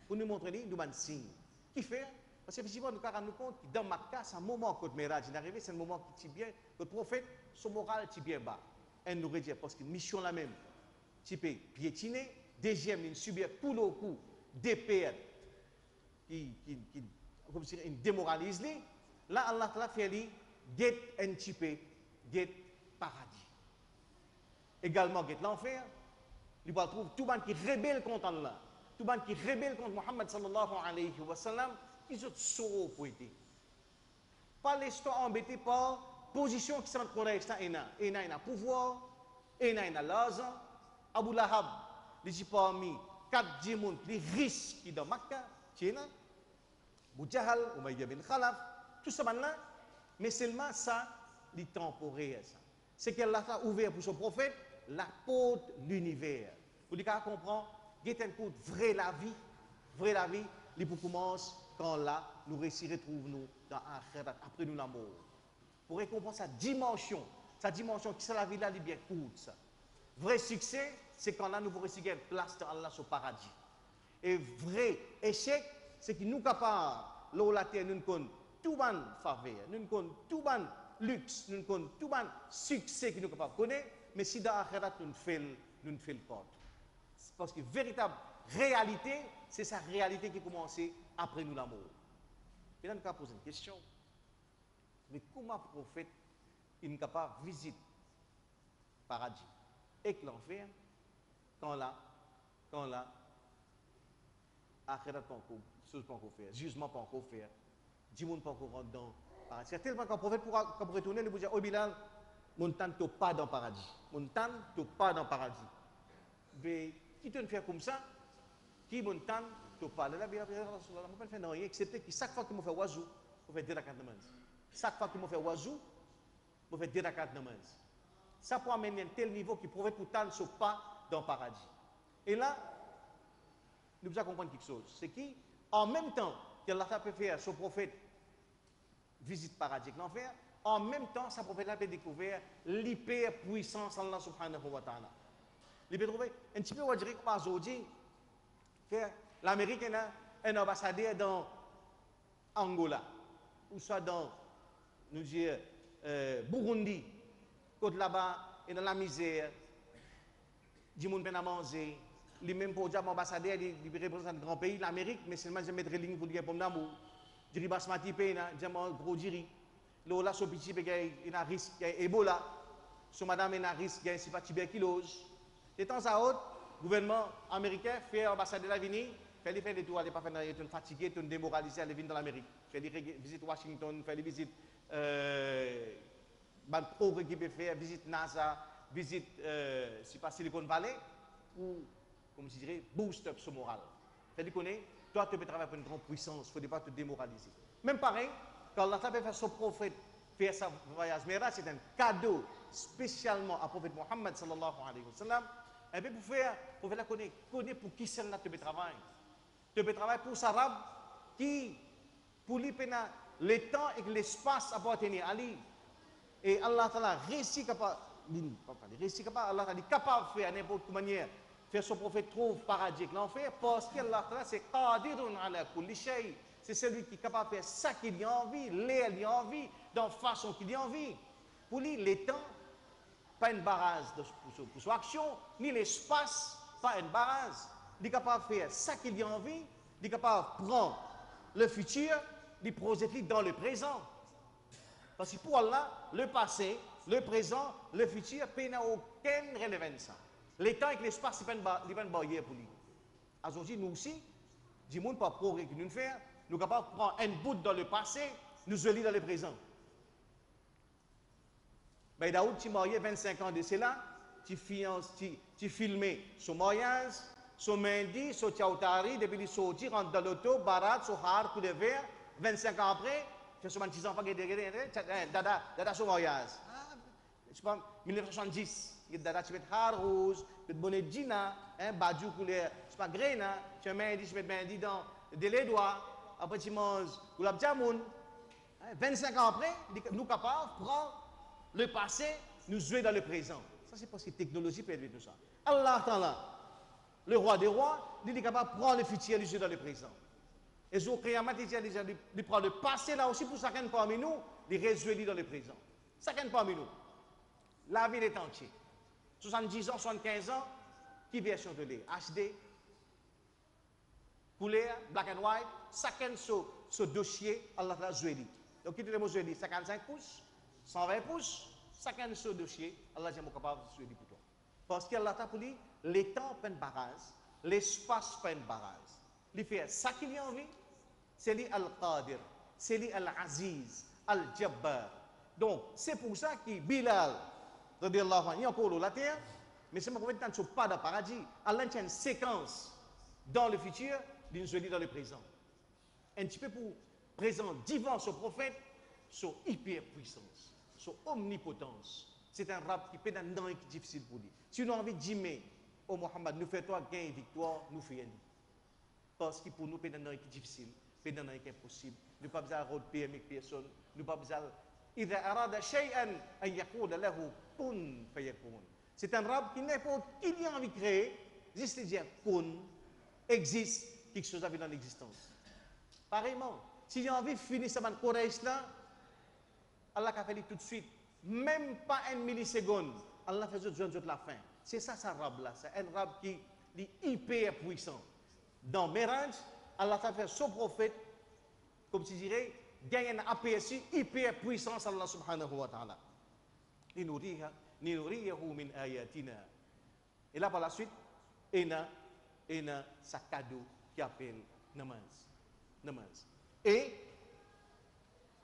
Pour nous montrer lui nous ban signe. Qui fait? Parce qu'effectivement, nous nous compte que dans Makkah, c'est un moment que le Miraj est arrivé, c'est un moment qui est bien, le prophète, son moral est bien bas. Et nous redire, parce que mission la même, tu peux piétiner, deuxième, il subit pour le coup des pertes qui comme si il démoralise. Là, Allah a fait lui, get un petit peu, get paradis. Également, get l'enfer. Il va trouver tout le monde qui rebelle contre Allah, tout le monde qui rebelle contre Muhammad sallallahu alayhi wa sallam, ils ont sauvé pour aider. Pas l'histoire embêtée par position qui sont contre l'instant, il y a pouvoir, il y a l'argent. Abu Lahab, il dit parmi 4 djimoun, les risques qui dans Makkah, tu as Abu Jahal, Umayyah bin Khalaf, tout ça là, mais seulement ça, les temporaire. C'est qu'Allah a ouvert pour son prophète la porte de l'univers. Pour les cas comprendre, il y a un coup de vraie la vie, il pour commencer quand là, nous retrouvons dans Akhirat, après nous la mort. Pour comprendre sa dimension qui c'est la vie là, elle est bien courte. Ça. Vrai succès, c'est quand là, nous pourrons réussir une place dans Allah au paradis. Et vrai échec, c'est que nous sommes capables, là où la terre, nous avons tout le faveur, nous avons tout le luxe, nous avons tout le succès que nous sommes capables de connaître, mais si dans Akhirat, nous ne faisons pas. Parce que véritable réalité, c'est sa réalité qui commence après nous la mort. Et là, nous avons posé une question. Mais comment le prophète est capable de visiter le paradis et l'enfer quand là, Akhirat pas encore, chose pas encore faire, jugement pas encore faire, Djimoun pas encore rentrer dans le paradis. C'est tellement qu'un prophète pourra retourner, il vous dire, oh Bilal, mon temps n'est pas dans le paradis. Mon temps n'est pas dans le paradis. Mais qui te fait comme ça, qui mon temps n'est pas là, Bilal, je ne peux pas faire rien, excepté que chaque fois qu'il me fait oiseau, je fais 2 rakats de namaz. Chaque fois qu'il me fait oiseau, je fais 2 rakats de namaz. Ça peut amener un tel niveau qui prouve que tant ne sont pas dans le paradis. Et là, nous devons comprendre quelque chose. C'est qu'en même temps qu'Allah peut faire son prophète visite paradis et l'enfer, en même temps, sa prophète a découvert l'hyper-puissance d'Allah subhanahu wa ta'ala. Il peut trouver un petit peu, on dirait, comme aujourd'hui, l'Amérique a un ambassadeur dans Angola, ou soit dans, nous disons, Burundi, côté là-bas, et dans la misère, du monde peine à manger, les mêmes pour dire ambassadeur, il représente un grand pays, l'Amérique, mais seulement je mettrai ligne pour dire pour l'amour. Diri basmati pe na, diamant gros diri. Là, so petit pe il a risque Ebola. So madame il a risque c'est pas tuberculose. De temps à autre, le gouvernement américain fait ambassadeur à venir, fait des tours, il pas faire il est fatigué, il est démoralisé, il vient dans l'Amérique. Fait des visites Washington, fait des visites progrès qui peut faire, visite NASA, visite c'est pas Silicon Valley ou comme je dirais boost up son moral. Fait dit connaît toi, tu peux travailler pour une grande puissance, il ne faut pas te démoraliser. Même pareil, quand Allah a fait son prophète faire sa voyage Miraj, c'est un cadeau spécialement à prophète Mohammed sallallahu alayhi wa sallam. Et puis pour la connaître pour qui celle-là tu peux travailler. Tu peux travailler pour sa rab qui, pour lui, le temps et l'espace appartenir à lui. Et Allah a réussi capable, Allah a capable de faire n'importe quelle manière. Faire son prophète trouve paradis et l'enfer parce qu'Allah c'est qadirun ala kulli shay. C'est celui qui est capable de faire ça qu'il a envie, l'air il a envie, dans la façon qu'il a envie. Pour lui, les temps, pas une barrage pour son action, ni l'espace, pas une barrage. Il est capable de faire ça qu'il a envie, il est capable de prendre le futur, de projeter dans le présent. Parce que pour Allah, le passé, le présent, le futur, il n'y a aucune relevance. Le temps et l'espace, ce n'est pas une barrière pour lui. Aujourd'hui, nous aussi, du monde par progrès que nous faisons, nous sommes capables de prendre un bout dans le passé, nous lire dans le présent. Mais Daoud, tu marié 25 ans de cela, tu filmé son mariage, son mindi, son tchaoutari, depuis qu'il sorti, rentre dans l'auto, barat, son har, coup de verre, 25 ans après, tu fais 6 enfants qui dada son mariage. Je sais pas, 1970, dada tu mets har rouge, tu mets bonnet dina, badjou couleur, je sais pas, graina, tu mets mindi dans les doigts, après tu manges, ou la jamoun. 25 ans après, nous sommes capables de prendre le passé, nous jouer dans le présent. Ça, c'est parce que la technologie peut aider tout ça. Allah Ta'ala, le roi des rois, il est capable de prendre le futur et le jouer dans le présent. Et sur Qiyamah, il prend le passé là aussi pour chacun parmi nous, il résout dans le présent. Chacun parmi nous. La vie est entière. 70 ans, 75 ans, qui version de l'est HD, couleur, black and white, chacun ce dossier, Allah Ta'ala joué. Donc, qui te le dit 55 pouces, 120 pouces, chacun ce dossier, Allah est capable de jouer pour toi. Parce qu'Allah Ta'ala pour lui, les temps pas une barrage, l'espace pas une barrage. Il fait ça qu'il a envie, c'est lui Al-Qadir, c'est lui Al-Aziz, Al-Jabbar. Donc, c'est pour ça que Bilal, radiallahu anhu, il y a encore la terre, mais c'est combien de temps ne sont pas dans le paradis. Allah a une séquence dans le futur, d'une jolie dans le présent. Un petit peu pour présent divin, ce prophète, son hyper puissance, son omnipotence. C'est un rap qui peut être difficile pour lui. Si nous avons envie de dire, oh Mohammed, nous faisons gain victoire, nous faisons. Parce que pour nous, c'est un difficile, c'est un impossible. Nous ne pouvons pas besoin de PMI personne, nous ne pouvons pas besoin إذا أراد شيئا أن يقول له كن فيكون. C'est un rap qui n'importe qui a envie de créer, juste dire kun, existe, quelque chose avec dans l'existence. Pareillement, si j'ai envie de finir ça dans le Coran là, Allah a fait tout de suite, même pas une milliseconde, Allah fait de la fin. C'est ça, ça rap là, c'est un rap qui est hyper puissant. Dans Mérange, Allah a fait son prophète, comme tu dirais, gagne un aperçu hyper puissance Allah subhanahu wa ta'ala. Ninuriyahu min ayatina. Et là par la suite, il y a sa cadeau qui appelle namaz. Et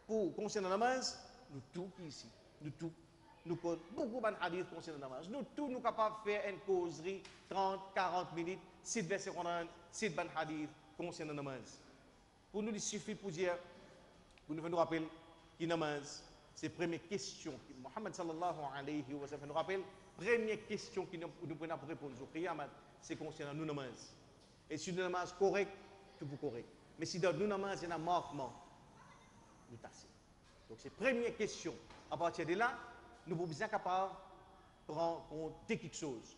pour concernant namaz, nous tous ici, nous connaissons beaucoup de hadiths concernant namaz. Nous tous nous capables de faire une causerie 30-40 minutes, 6 versets Coran, 6 hadiths concernant namaz. Pour nous, il suffit pour dire, pour nous rappeler que namaz, c'est la première question. Mohammed sallallahu alayhi wa sallam nous rappelle, première question que nous prenons pour répondre au qiyamah, c'est concernant nous namaz. Et si nous namaz correct, tout pour correct. Mais si dans nous namaz, il y a un manquement, nous tassons. Donc c'est la première question. À partir de là, nous sommes bien capables de prendre compte de quelque chose.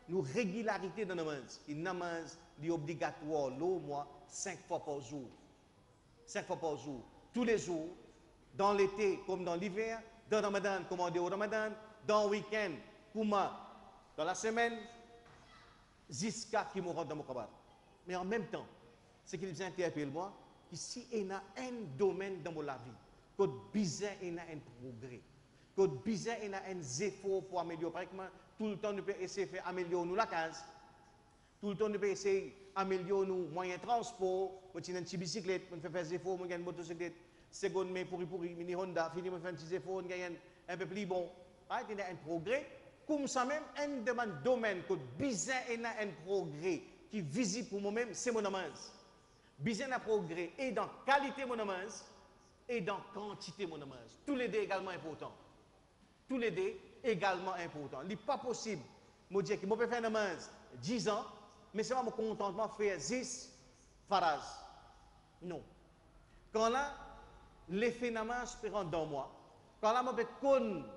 Nous régularité dans le namaz. Une namaz est obligatoire, au moins 5 fois par jour. 5 fois par jour. Tous les jours, dans l'été comme dans l'hiver, dans le Ramadan comme en dehors du Ramadan, dans le week-end comme dans la semaine, jusqu'à ce qu'il me rende dans mon cabaret. Mais en même temps, ce qui nous interpelle moi, ici il y a un domaine dans ma vie, que bizarre il y a un progrès, que bizarre il y a un effort pour améliorer. Par exemple, tout le temps nous pouvons essayer de faire améliorer nous la case. Tout le temps, nous pouvons essayer d'améliorer nos moyens de transport. On a une petite bicyclette, on fait des efforts, on a une motocyclette. Seconde main pourri, mini Honda, fini, on fait un petit effort, on gagne un peu plus bon. Il y a un progrès. Comme ça même, un domaine que bizarre il y a un progrès qui est visible pour moi-même, c'est mon namaz. Bizarre un progrès et dans qualité mon namaz et dans quantité mon namaz. Tous les deux également importants. Tous les deux également importants. Il n'est pas possible de dire que je peux faire un namaz 10 ans, mais c'est pas mon contentement de faire 10 faraz. Non. Quand là, l'effet namaz peut rentrer dans moi. Quand là, je peux connaître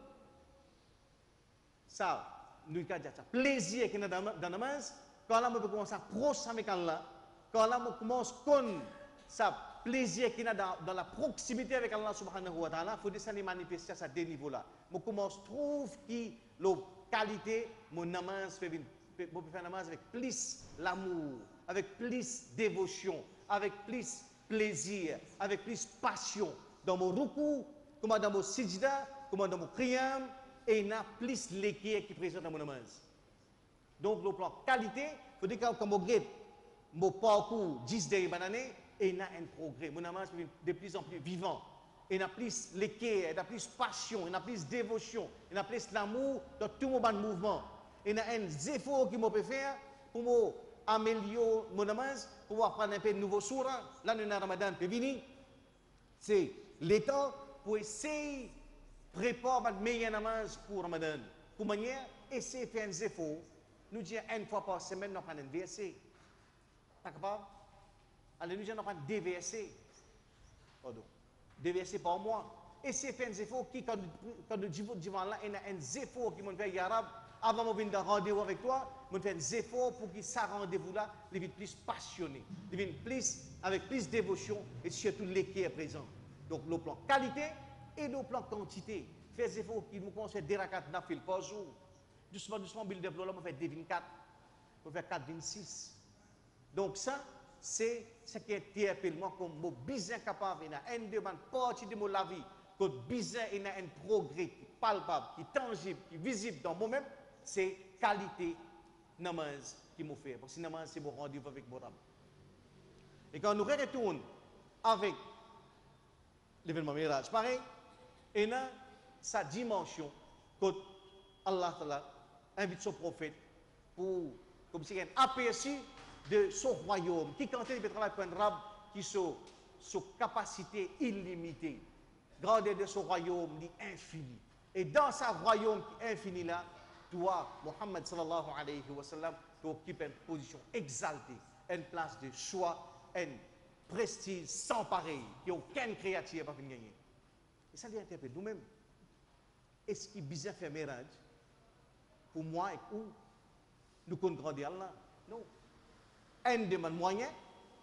ça, nous avons dit ça, plaisir qui est dans le namaz. Quand là, je peux commencer à proche avec Allah. Quand là, je commence à connaître ça, plaisir qui est dans la proximité avec Allah subhanahu wa ta'ala. Il faut que ça manifester à ces deux niveaux-là. Je commence à trouver que la qualité, mon namaz fait je peux faire namaz avec plus l'amour, avec plus dévotion, avec plus plaisir, avec plus passion. Dans mon ruku, comme dans mon sijda, comment nous crions, et il y a plus l'équerre qui présente dans mon namaz. Donc, le plan qualité, il faut dire que comme mon parcours 10 dernières années, et il y a un progrès. Mon namaz est de plus en plus vivant. Il y a plus l'équerre, il y a plus passion, il y a plus dévotion, il y a plus l'amour dans tout mon mouvement. Il y a un effort qui m'a peut faire pour améliorer mon namaz, pour apprendre un peu de nouveaux surah. Là, nous avons Ramadan qui vient. C'est l'état pour essayer de préparer le meilleur namaz pour Ramadan. Pour manière, essayer de faire un effort. Nous disons une fois par semaine, nous apprenons un verset. Pas capable? Alors nous disons nous apprenons deux versets. Pardon. Deux versets par mois. Essayez de faire un effort qui, quand nous disons là, il y a un effort qui m'a fait Yarab. Avant de venir rendez-vous avec toi, je fais un effort pour que ça rendez-vous là, il devienne plus passionné, il devienne plus, avec plus de dévotion et surtout l'équerre présent. Donc le plan qualité et le plan quantité. Faites des efforts qui nous conseillent des rakats nafil par jour. Doucement, doucement, il développe, on fait 24, on fait 4, 26. Donc ça, c'est ce qui est théâtralement comme mon business capable, il y a une demande partie de la vie, que business, il y a un progrès qui est palpable, qui est tangible, qui est visible dans moi-même. C'est qualité namaz qui m'a fait. Parce que namaz, c'est mon rendez-vous avec mon Rab. Et quand nous retournons avec l'événement Miraj, pareil, il y a sa dimension que Allah invite son prophète pour, comme si un aperçu de son royaume, qui quand il travaille pour un Rab qui a sa capacité illimitée. Grandeur de son royaume, l'infini. Et dans sa royaume infini là, toi, Mohammed sallallahu alayhi wa sallam, tu occupes une position exaltée, une place de choix, un prestige sans pareil, que aucune créature n'a pas pu gagner. Et ça vient interpeller nous-mêmes. Est-ce qu'il est bizarre faire mirage pour moi et où nous comptons grandir Allah? Non. Un de mes moyens,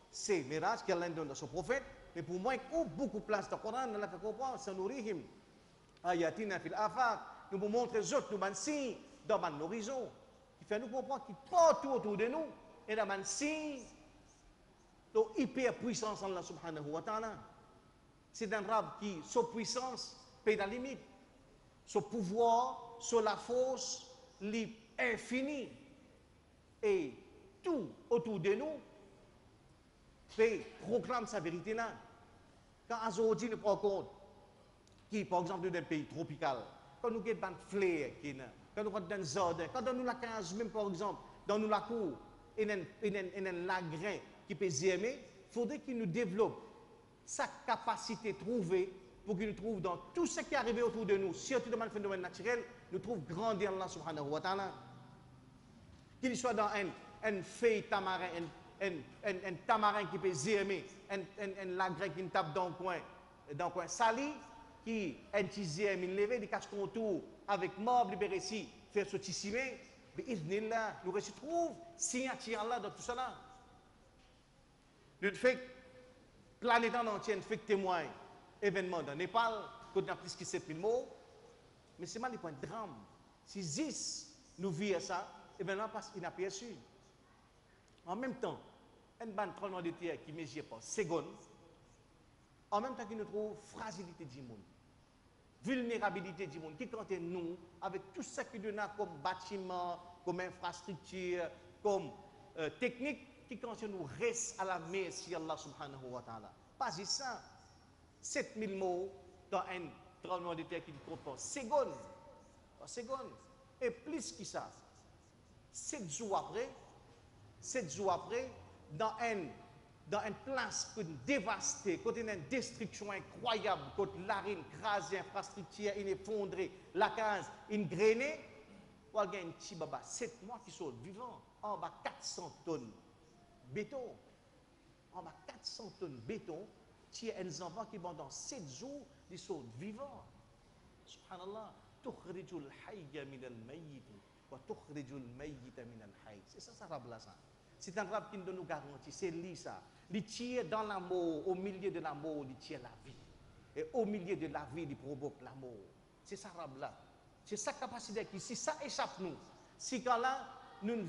c'est mirage qu'Allah donne à son prophète, mais pour moi, où beaucoup de place dans le Coran, on a fait comprendre, ça nourrit him. Ayatina fil afaq, nous vous montrer les autres, nous avons signes dans l'horizon, qui fait nous comprendre qu'il partout autour de nous, et dans un signe de hyper puissance en Allah subhanahu wa ta'ala. C'est un rab qui, sa puissance, paye la limite. Son pouvoir, sur la force, l'infini. Et tout autour de nous, proclame sa vérité là. Quand Azordi nous prend compte, qui par exemple dans un pays tropical, quand nous avons des fleurs, quand nous avons dans le jardin, quand nous avons la case, même par exemple, dans la cour, il y a un lagrin qui peut s'aimer, il faudrait qu'il nous développe sa capacité de trouver, pour qu'il nous trouve dans tout ce qui est arrivé autour de nous, surtout dans le phénomène naturel, nous trouve grandir Allah subhanahu wa ta'ala. Qu'il soit dans un feuille tamarin, un tamarin qui peut s'aimer, un lagrin qui nous tape dans le coin sali, qui est un tizième, il lève, il cache contour avec mort libéré ici, faire ce tissimé, mais nous retrouvons signature Allah dans tout cela. Nous fait planète en entière fait témoin événement dans Népal, qu'on a plus que 7000 morts, mais c'est mal un drame. Si 10 nous vivons ça, événement passe inaperçu. En même temps, une bande tremblement de terre qui mesure par seconde, en même temps qu'il nous trouve fragilité du monde, vulnérabilité du monde, qui compte nous, avec tout ce que nous avons comme bâtiment, comme infrastructure, comme technique, qui compte nous reste à la merci Allah subhanahu wa ta'ala. Pas juste ça. 7000 mots dans un tremblement de terre qui compte par seconde. Par seconde. Et plus que ça, 7 jours après, dans une place dévastée, côté une destruction incroyable, côté l'arine crasée, infrastructure effondrée, la case ingrénée, il y a un petit baba, 7 mois qui sont vivants, en bas 400 tonnes béton. En bas 400 tonnes béton, il y a un enfant qui pendant 7 jours, ils sont vivants. Subhanallah, tukhrijul hayya min al-mayyit wa tukhrijul mayyita min al-hayy. C'est ça, ça là ça. C'est un rab qui nous donne garantie, c'est lui ça. Il tire dans la mort, au milieu de la mort, il tire la vie. Et au milieu de la vie, il provoque la mort. C'est ça rab là. C'est sa capacité qui, si ça échappe nous, si quand là, nous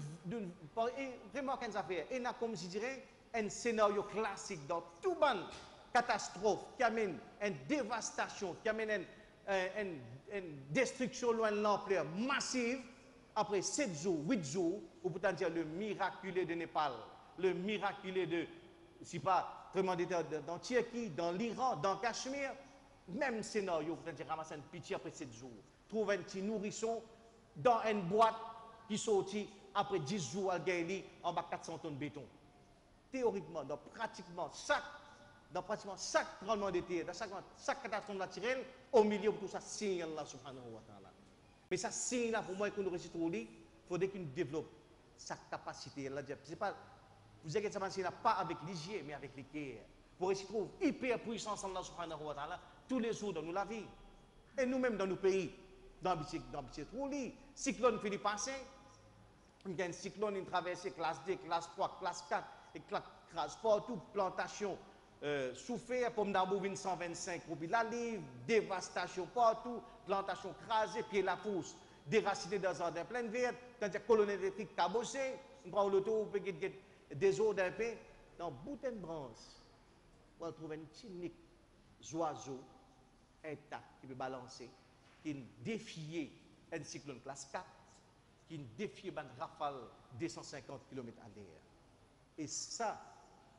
vraiment qu'une affaire, et là, comme je dirais, un scénario classique dans tout ban catastrophe qui amène une dévastation, qui amène une destruction loin de l'ampleur massive, après 7 jours, 8 jours, ou pourtant dire le miraculé de Népal, le miraculé de, si pas, tremblement de terre dans Turquie, dans l'Iran, dans Cachemire, même scénario, pourtant dire ramasser une pitié après 7 jours, trouver un petit nourrisson dans une boîte qui sortit après 10 jours à gagner en bas 400 tonnes de béton. Théoriquement, dans pratiquement chaque tremblement de terre, dans chaque catastrophe naturelle, au milieu de tout ça, signe Allah subhanahu wa ta'ala. Mais ça signe là pour moi qu'on réussit trop il faudrait qu'on développe sa capacité. C'est pas, vous inquiétez pas, c'est pas avec l'hygiène, mais avec les cœurs. Pour réussir trouver hyper puissance Allah subhanahu wa ta'ala tous les jours dans nos la vie. Et nous-mêmes dans nos pays, dans le Trouli, cyclone Philippe passé, il y a un cyclone, une traversée classe 2, classe 3, classe 4, et classe partout, plantation. Souffert, pomme d'arbre 125 roupies la livre, dévastation partout, plantation crasée, pied la pousse, déraciné dans un plein vert, quand il y a colonne électrique cabossée, on prend l'auto, on peut des eaux d'un peu, dans bout de branche, on trouve un petit oiseau intact qui peut balancer, qui défie un cyclone classe 4, qui défie une rafale 250 km à l'heure. Et ça,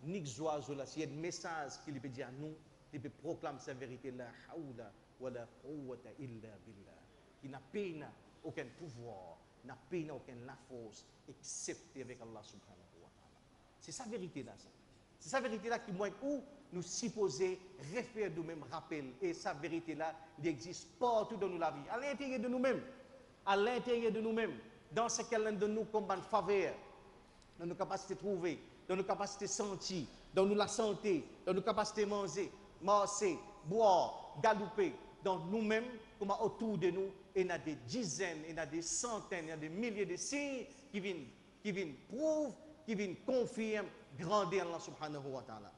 Nix oiseau là, s'il y a un message qu'il peut dire à nous, il peut proclamer sa vérité, la hawla wa la quwwata illa billah. Il n'a pas aucun pouvoir, n'a pas aucune la force, excepté avec Allah subhanahu wa ta'ala. C'est sa vérité là, ça. C'est sa vérité là qui, moi, où nous supposons refaire nous-mêmes rappel. Et sa vérité là, il existe partout dans la vie, à l'intérieur de nous-mêmes, dans ce qu'elle de nous comme une faveur, dans nos capacités de trouver, dans nos capacités de sentir, dans la santé, dans nos capacités de manger, marcher, boire, galoper, dans nous-mêmes, comme autour de nous, il y a des dizaines, il y a des centaines, il y a des milliers de signes qui viennent prouver, qui viennent confirmer, grandir Allah subhanahu wa ta'ala.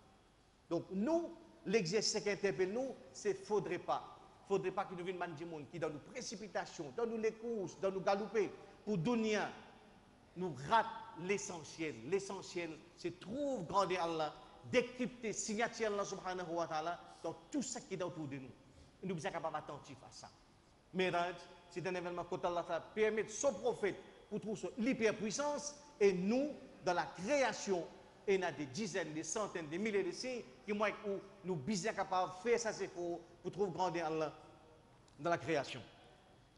Donc nous, l'exercice qui interpelle nous, c'est faudrait pas que nous venions du monde qui dans nos précipitations, dans nos courses, dans nos galoper, pour dunya, nous rate l'essentiel. L'essentiel, c'est trouver grandir Allah, décrypter, signature Allah subhanahu wa ta'ala dans tout ce qui est autour de nous. Et nous sommes capables d'attentif à ça. Miraj, c'est un événement que Allah permet son prophète pour trouver l'hyperpuissance et nous, dans la création, il y a des dizaines, des centaines, des milliers de signes qui moi où nous sommes capables de faire ça c'est pour trouver grandir Allah dans la création.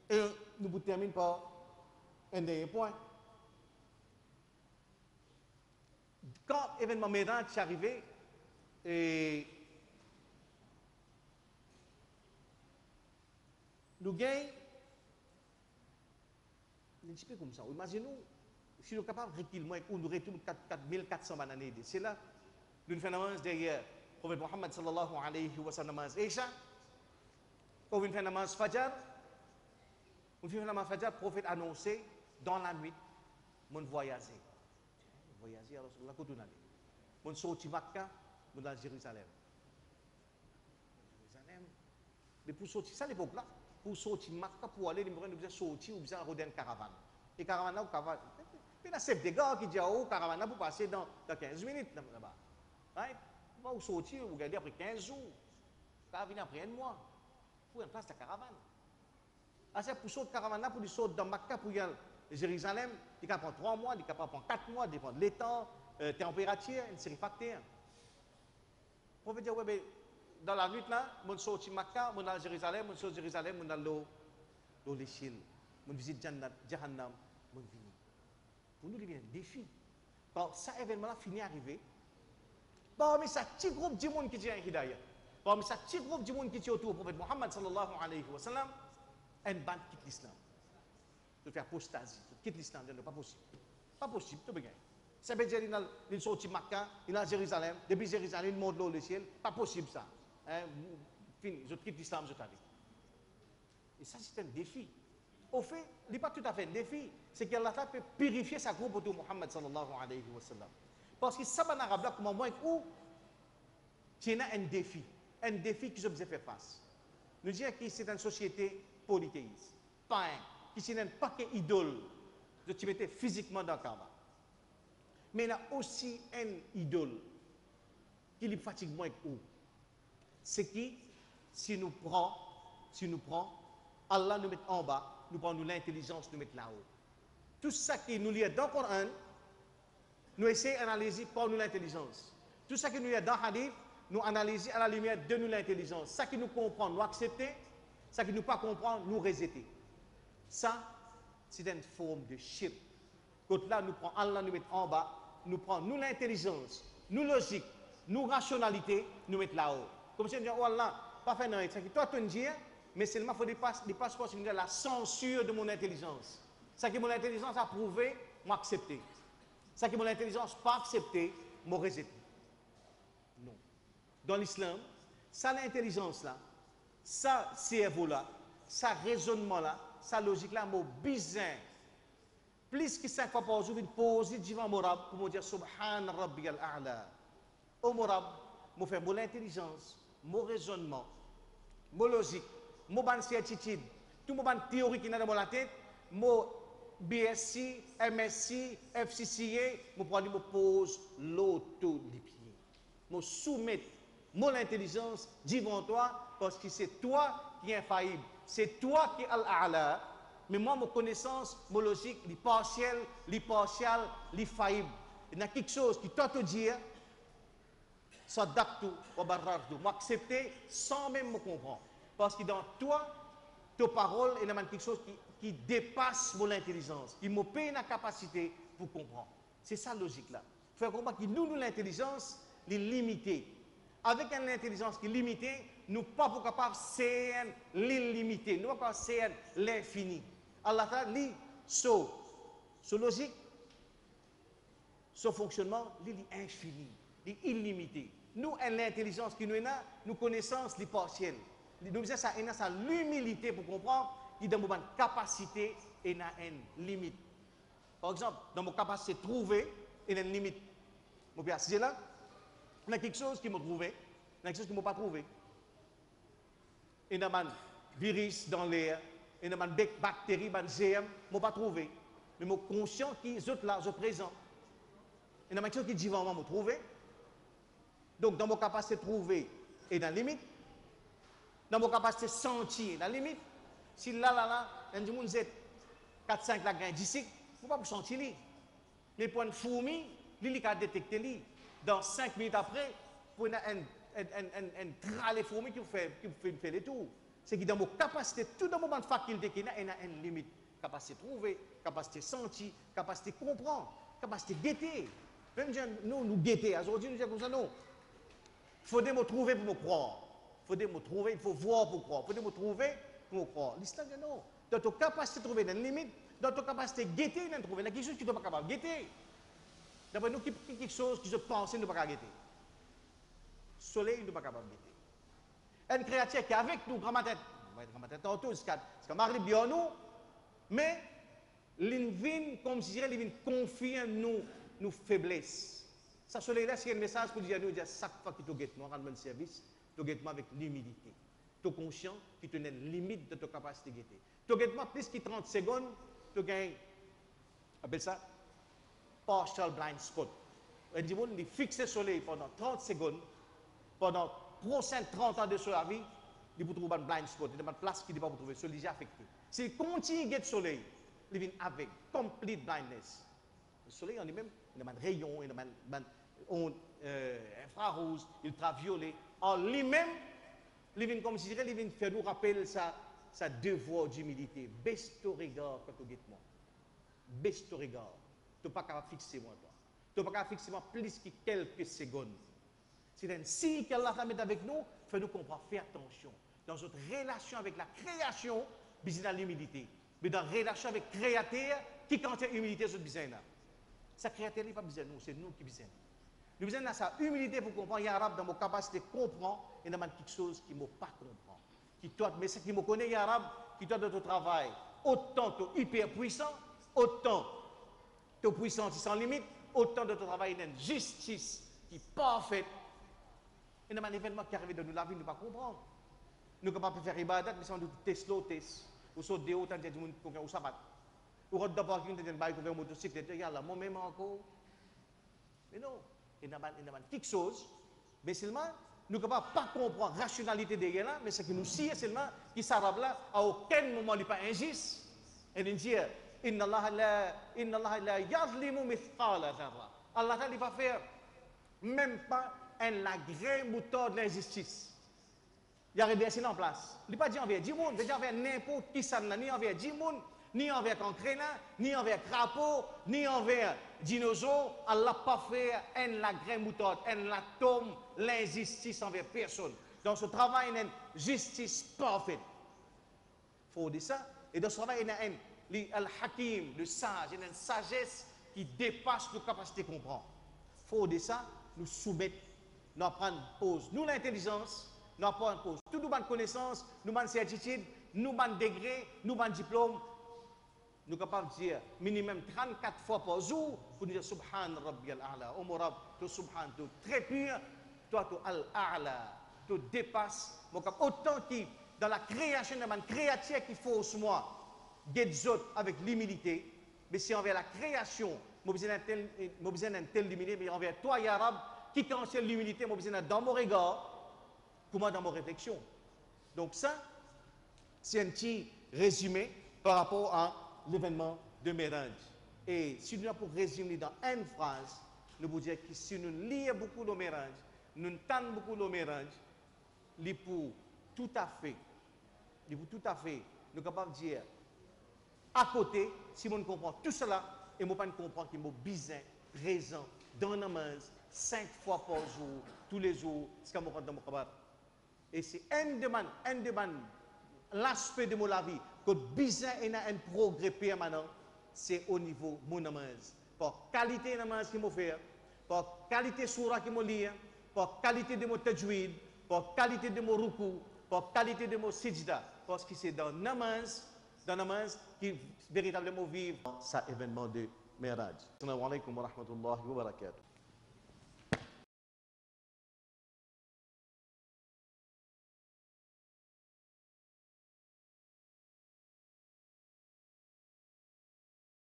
Et nous terminons par un dernier point. Quand l'événement Miraj est arrivé, et nous gagnons un petit peu comme ça. Imaginez-nous, si nous sommes capables de reculer, nous retournons 4400 années. C'est là, nous faisons derrière le prophète Mohammed sallallahu alayhi wa sallam, Isha, quand nous faisons namaz Fajr, le prophète annoncé dans la nuit, nous voyager. Voyager, alors la côte d'aller. Nous sortis Makkah, nous allons à Jérusalem. Mais pour sortir, ça l'époque là, pour sortir Makkah, pour aller, nous devons sortir ou bien roder une caravane. Et caravane là, caravane. Il y a chef de gare qui dit oh, caravane là pour passer dans 15 minutes là-bas. Right? Vous sortir, vous regardez après 15 jours. Ça va après un mois. Pour une place de caravane. C'est pour sortir caravane là, pour sortir dans Makkah, pour y aller à Jérusalem, il peut prendre 3 mois, il peut prendre 4 mois, dépend de l'état, température, une série de facteurs. Pour dire, ouais, dans la nuit là, on sort de Makkah, on va à Jérusalem, on sort de Jérusalem, on va à l'échelle, on visite Jahannam, on vient. Pour nous, il y a un défi. Quand ça événement là finit d'arriver, parmi ça, petit groupe de monde qui est en Hidayah, parmi ça, petit groupe de monde qui est autour du prophète Mohammed sallallahu alayhi wa sallam, une bande quitte l'islam. De faire apostasie, quitte l'islam, c'est pas possible. Pas possible, tout bien. Ça veut dire qu'il sort de Makkah, il est à Jérusalem, depuis Jérusalem, il monte le ciel, pas possible ça. Fini, je quitte l'islam, je t'arrive. Et ça, c'est un défi. Au fait, il n'est pas tout à fait un défi, c'est qu'Allah peut purifier sa groupe autour de Muhammad sallallahu alayhi wa sallam. Parce que ça, en arabe, là, comme moi, où il y a un défi que je vous ai fait face. Nous disons que c'est une société polythéiste, pas qui c'est un paquet idole de tu mettais physiquement dans le Kaaba. Mais il y a aussi un idole qui lui fatigue moins que nous. C'est qui, si nous prenons si nous prenons, Allah nous met en bas, nous prenons l'intelligence, nous met là-haut. Tout ça qui nous lie dans le Coran, nous essayons d'analyser par nous l'intelligence. Tout ça qui nous lie dans le hadith, nous analysons à la lumière de nous l'intelligence. Ça qui nous comprend, nous accepter. Ça qui nous pas comprend, nous rejeter. Ça, c'est une forme de shirk. Quand là, nous prenons Allah, nous met en bas, nous prenons nous l'intelligence, nous logique, nous rationalité, nous met là-haut. Comme si on dit, oh Allah, pas faire non, c'est que toi, tu me dis, mais seulement il faut des passeports sur la censure de mon intelligence. Ça qui mon intelligence a prouvé, moi accepter. Ça qui mon intelligence pas accepté, moi rejeter. Non. Dans l'islam, ça l'intelligence là, ça cerveau là, ça raisonnement là, ça logique là, moi bizarre. Plus que 5 fois par jour, une pause devant Morab pour me dire Subhan Rabbi al-A'la. Au Morab, je fais mon intelligence, mon raisonnement, mon logique, mon certitude, tout mon théorie qui est dans la tête, mon BSc, MSc, FCCA, je prends, je pose l'auto des pieds. Je soumets mon intelligence devant toi parce que c'est toi qui es infaillible. C'est toi qui es al-A'la. Mais moi, mon connaissance, mon logique, les partiels, les partial, les faillibles. Il y a quelque chose qui t'a te dire, ça date tout, moi accepter sans même me comprendre. Parce que dans toi, tes paroles, il y a quelque chose qui dépasse mon intelligence, qui me paye la capacité pour comprendre. C'est ça la logique là. Il faut comprendre que nous, l'intelligence, est limitée. Avec une intelligence qui est limitée, nous ne sommes pas capables de faire l'illimité, nous ne sommes pas capables de faire l'infini. Allah Ta'ala lit so logique, ce fonctionnement, il est infini, il est illimité. Nous, l'intelligence qui nous est là, nous connaissons les partiels. Nous disons ça, il y a l'humilité pour comprendre qu'il y a une capacité et une limite. Par exemple, dans mon capacité de trouver, il y a une limite. Mon père, c'est là, il y a quelque chose qui m'a trouvé, il y a quelque chose qui ne m'a pas trouvé. Il y a un virus dans l'air, il y a des bactéries, des germes, je ne pas trouvé. Mais je suis conscient qu'ils sont là, ils sont présents. Il y a des choses qui disent vraiment me trouver. Donc, dans mon capacité de trouver, il y a une limite. Dans mon capacité de sentir, il y a une limite. Si là, il y a des gens qui 4-5 la graine d'ici, je ne peux pas sentir. Mais pour une fourmi, il y a détecter. Dans 5 minutes après, pour une trale fourmi qui fait les tours. C'est que dans mon capacité, tout dans mon faculté, il y a une limite. Capacité de trouver, capacité de sentir, capacité de comprendre, capacité de guetter. Même nous guetter. Aujourd'hui, nous disons comme ça, non. Il faut me trouver pour me croire. Il faut me trouver, il faut voir pour croire. Il faut me trouver pour me croire. L'islam dit non. Dans ta capacité de trouver une limite, dans ta capacité de guetter, il y a quelque chose qui ne doit pas capable de guetter. D'après nous, quelque chose qui se pense, il ne doit pas guetter. Le soleil, il ne doit pas capable de guetter. Une créature qui est avec nous, grand tête tantôt, c'est comme Marie bien nous, mais l'invine, comme je dirais, l'invine confie en nous, nos faiblesses. Ça, soleil-là, c'est un message pour dire à nous, chaque fois que tu guettes, nous rendons un service, tu guettes avec l'humilité. Tu es conscient que tu as une limite de ta capacité de guetter. Tu guettes plus que 30 secondes, tu gagnes, appelle ça, partial blind spot. On dit, on fixe le soleil pendant 30 secondes, pendant prochains 30 ans de sa vie, il peut trouver un blind spot, il y a une place qu'il ne peut pas trouver, celui-là affecté. S'il continue à guetter le soleil, il vient avec complete blindness. Le soleil en lui-même, il y a un rayon, il y a un onde infrarouge, ultraviolet. En lui-même, il vient comme si je dirais, il vient faire nous rappeler sa devoir d'humilité. Baisse ton regard quand tu guettes moi. Baisse ton regard. Tu n'es pas capable de fixer moi, toi. Tu n'es pas capable de fixer moi plus que quelques secondes. C'est un signe qu'Allah va mettre avec nous, fait nous comprendre, fais attention. Dans notre relation avec la création, besoin de l'humilité. Mais dans la relation avec le créateur, qui quand il y a humilité, c'est besoin là. Sa créateur n'est pas besoin de nous, c'est nous qui besoin. Nous besoin de sa humilité pour comprendre. Il y a un arabe dans mon capacité de comprendre, il y a quelque chose qui ne m'a pas comprendre. Qui toi, mais ce qui me connaît, il y a un arabe qui toi dans ton travail, autant tu es hyper puissant, autant tu es puissant sans limite, autant de ton travail, il y a une justice qui est parfaite. Il y a un événement qui arrive dans nous, la vie, nous ne pouvons pas comprendre. Nous ne pouvons pas faire ibadat, mais si on dit test l'eau, test. Ou saute des hauts, tant que tu as un sabat. Ou rentre dans le parking, tu as un bail, tu as un motocyclette, tu as là, moi-même encore. Mais non, il y a quelque chose, mais seulement, nous ne pouvons pas comprendre la rationalité derrière là, mais ce qui nous sied seulement, qui s'arabe là, à aucun moment il n'est pas injuste. Et il dit, Inna Allah la yadlimu mithqala dharra. Allah ne va faire même pas un grain mouton de l'injustice. Il y a réversé en place. Il n'a pas dit envers 10 personnes, il a dit envers n'importe qui ça, ni envers 10 personnes, ni envers concréna, ni envers crapaud, ni envers dinosaure. Allah n'a pas fait un grain mouton, un atome, l'injustice envers personne. Donc ce travail est une justice parfaite. Il faut dire ça. Et dans ce travail, il y a Al-Hakim, le sage, il y a une sagesse qui dépasse nos capacités de comprendre. Il faut dire ça, nous soumettre, nous prendre pause. Nous, l'intelligence, nous prendre pause. Tout nous avons connaissance, nous avons certitude, nous avons degré, nous avons diplôme. Nous sommes capables de dire minimum 34 fois par jour pour dire Subhan Rabbi al-A'la. Oh mon Rab, tu Subhan, tu très pur, toi tu al-A'la, tu dépasses. Autant que dans la création, dans la créature qui force moi, get avec l'humilité, mais c'est envers la création, je besoin d'une telle humilité, mais envers toi, Ya Rab, qui cancelle l'humilité, je besoin dans mon regard, comment dans mon réflexion. Donc ça, c'est un petit résumé par rapport à l'événement de Mérage. Et si nous avons pour résumer dans une phrase, nous pouvons dire que si nous lisons beaucoup le Mérage, nous entendons beaucoup le Mérage, nous pour tout à fait, nous sommes capables de dire, à côté, si on comprend tout cela, et on ne comprend qu'il y a besoin présent dans la namaz 5 fois par jour, tous les jours, c'est comme on dans mon cabaret. Et c'est un demande, l'aspect de la vie, que besoin et un progrès permanent, c'est au niveau de mon namaz. Par qualité de namaz qu'il m'a fait, par qualité de surah qu'il m'a lu, par qualité de mon tajwid, par qualité de mon ruku, par qualité de mon sijda, parce que c'est dans namaz qui véritablement vivent cet événement de Méraj. Assalamu alaikum wa rahmatullahi wa barakatuh.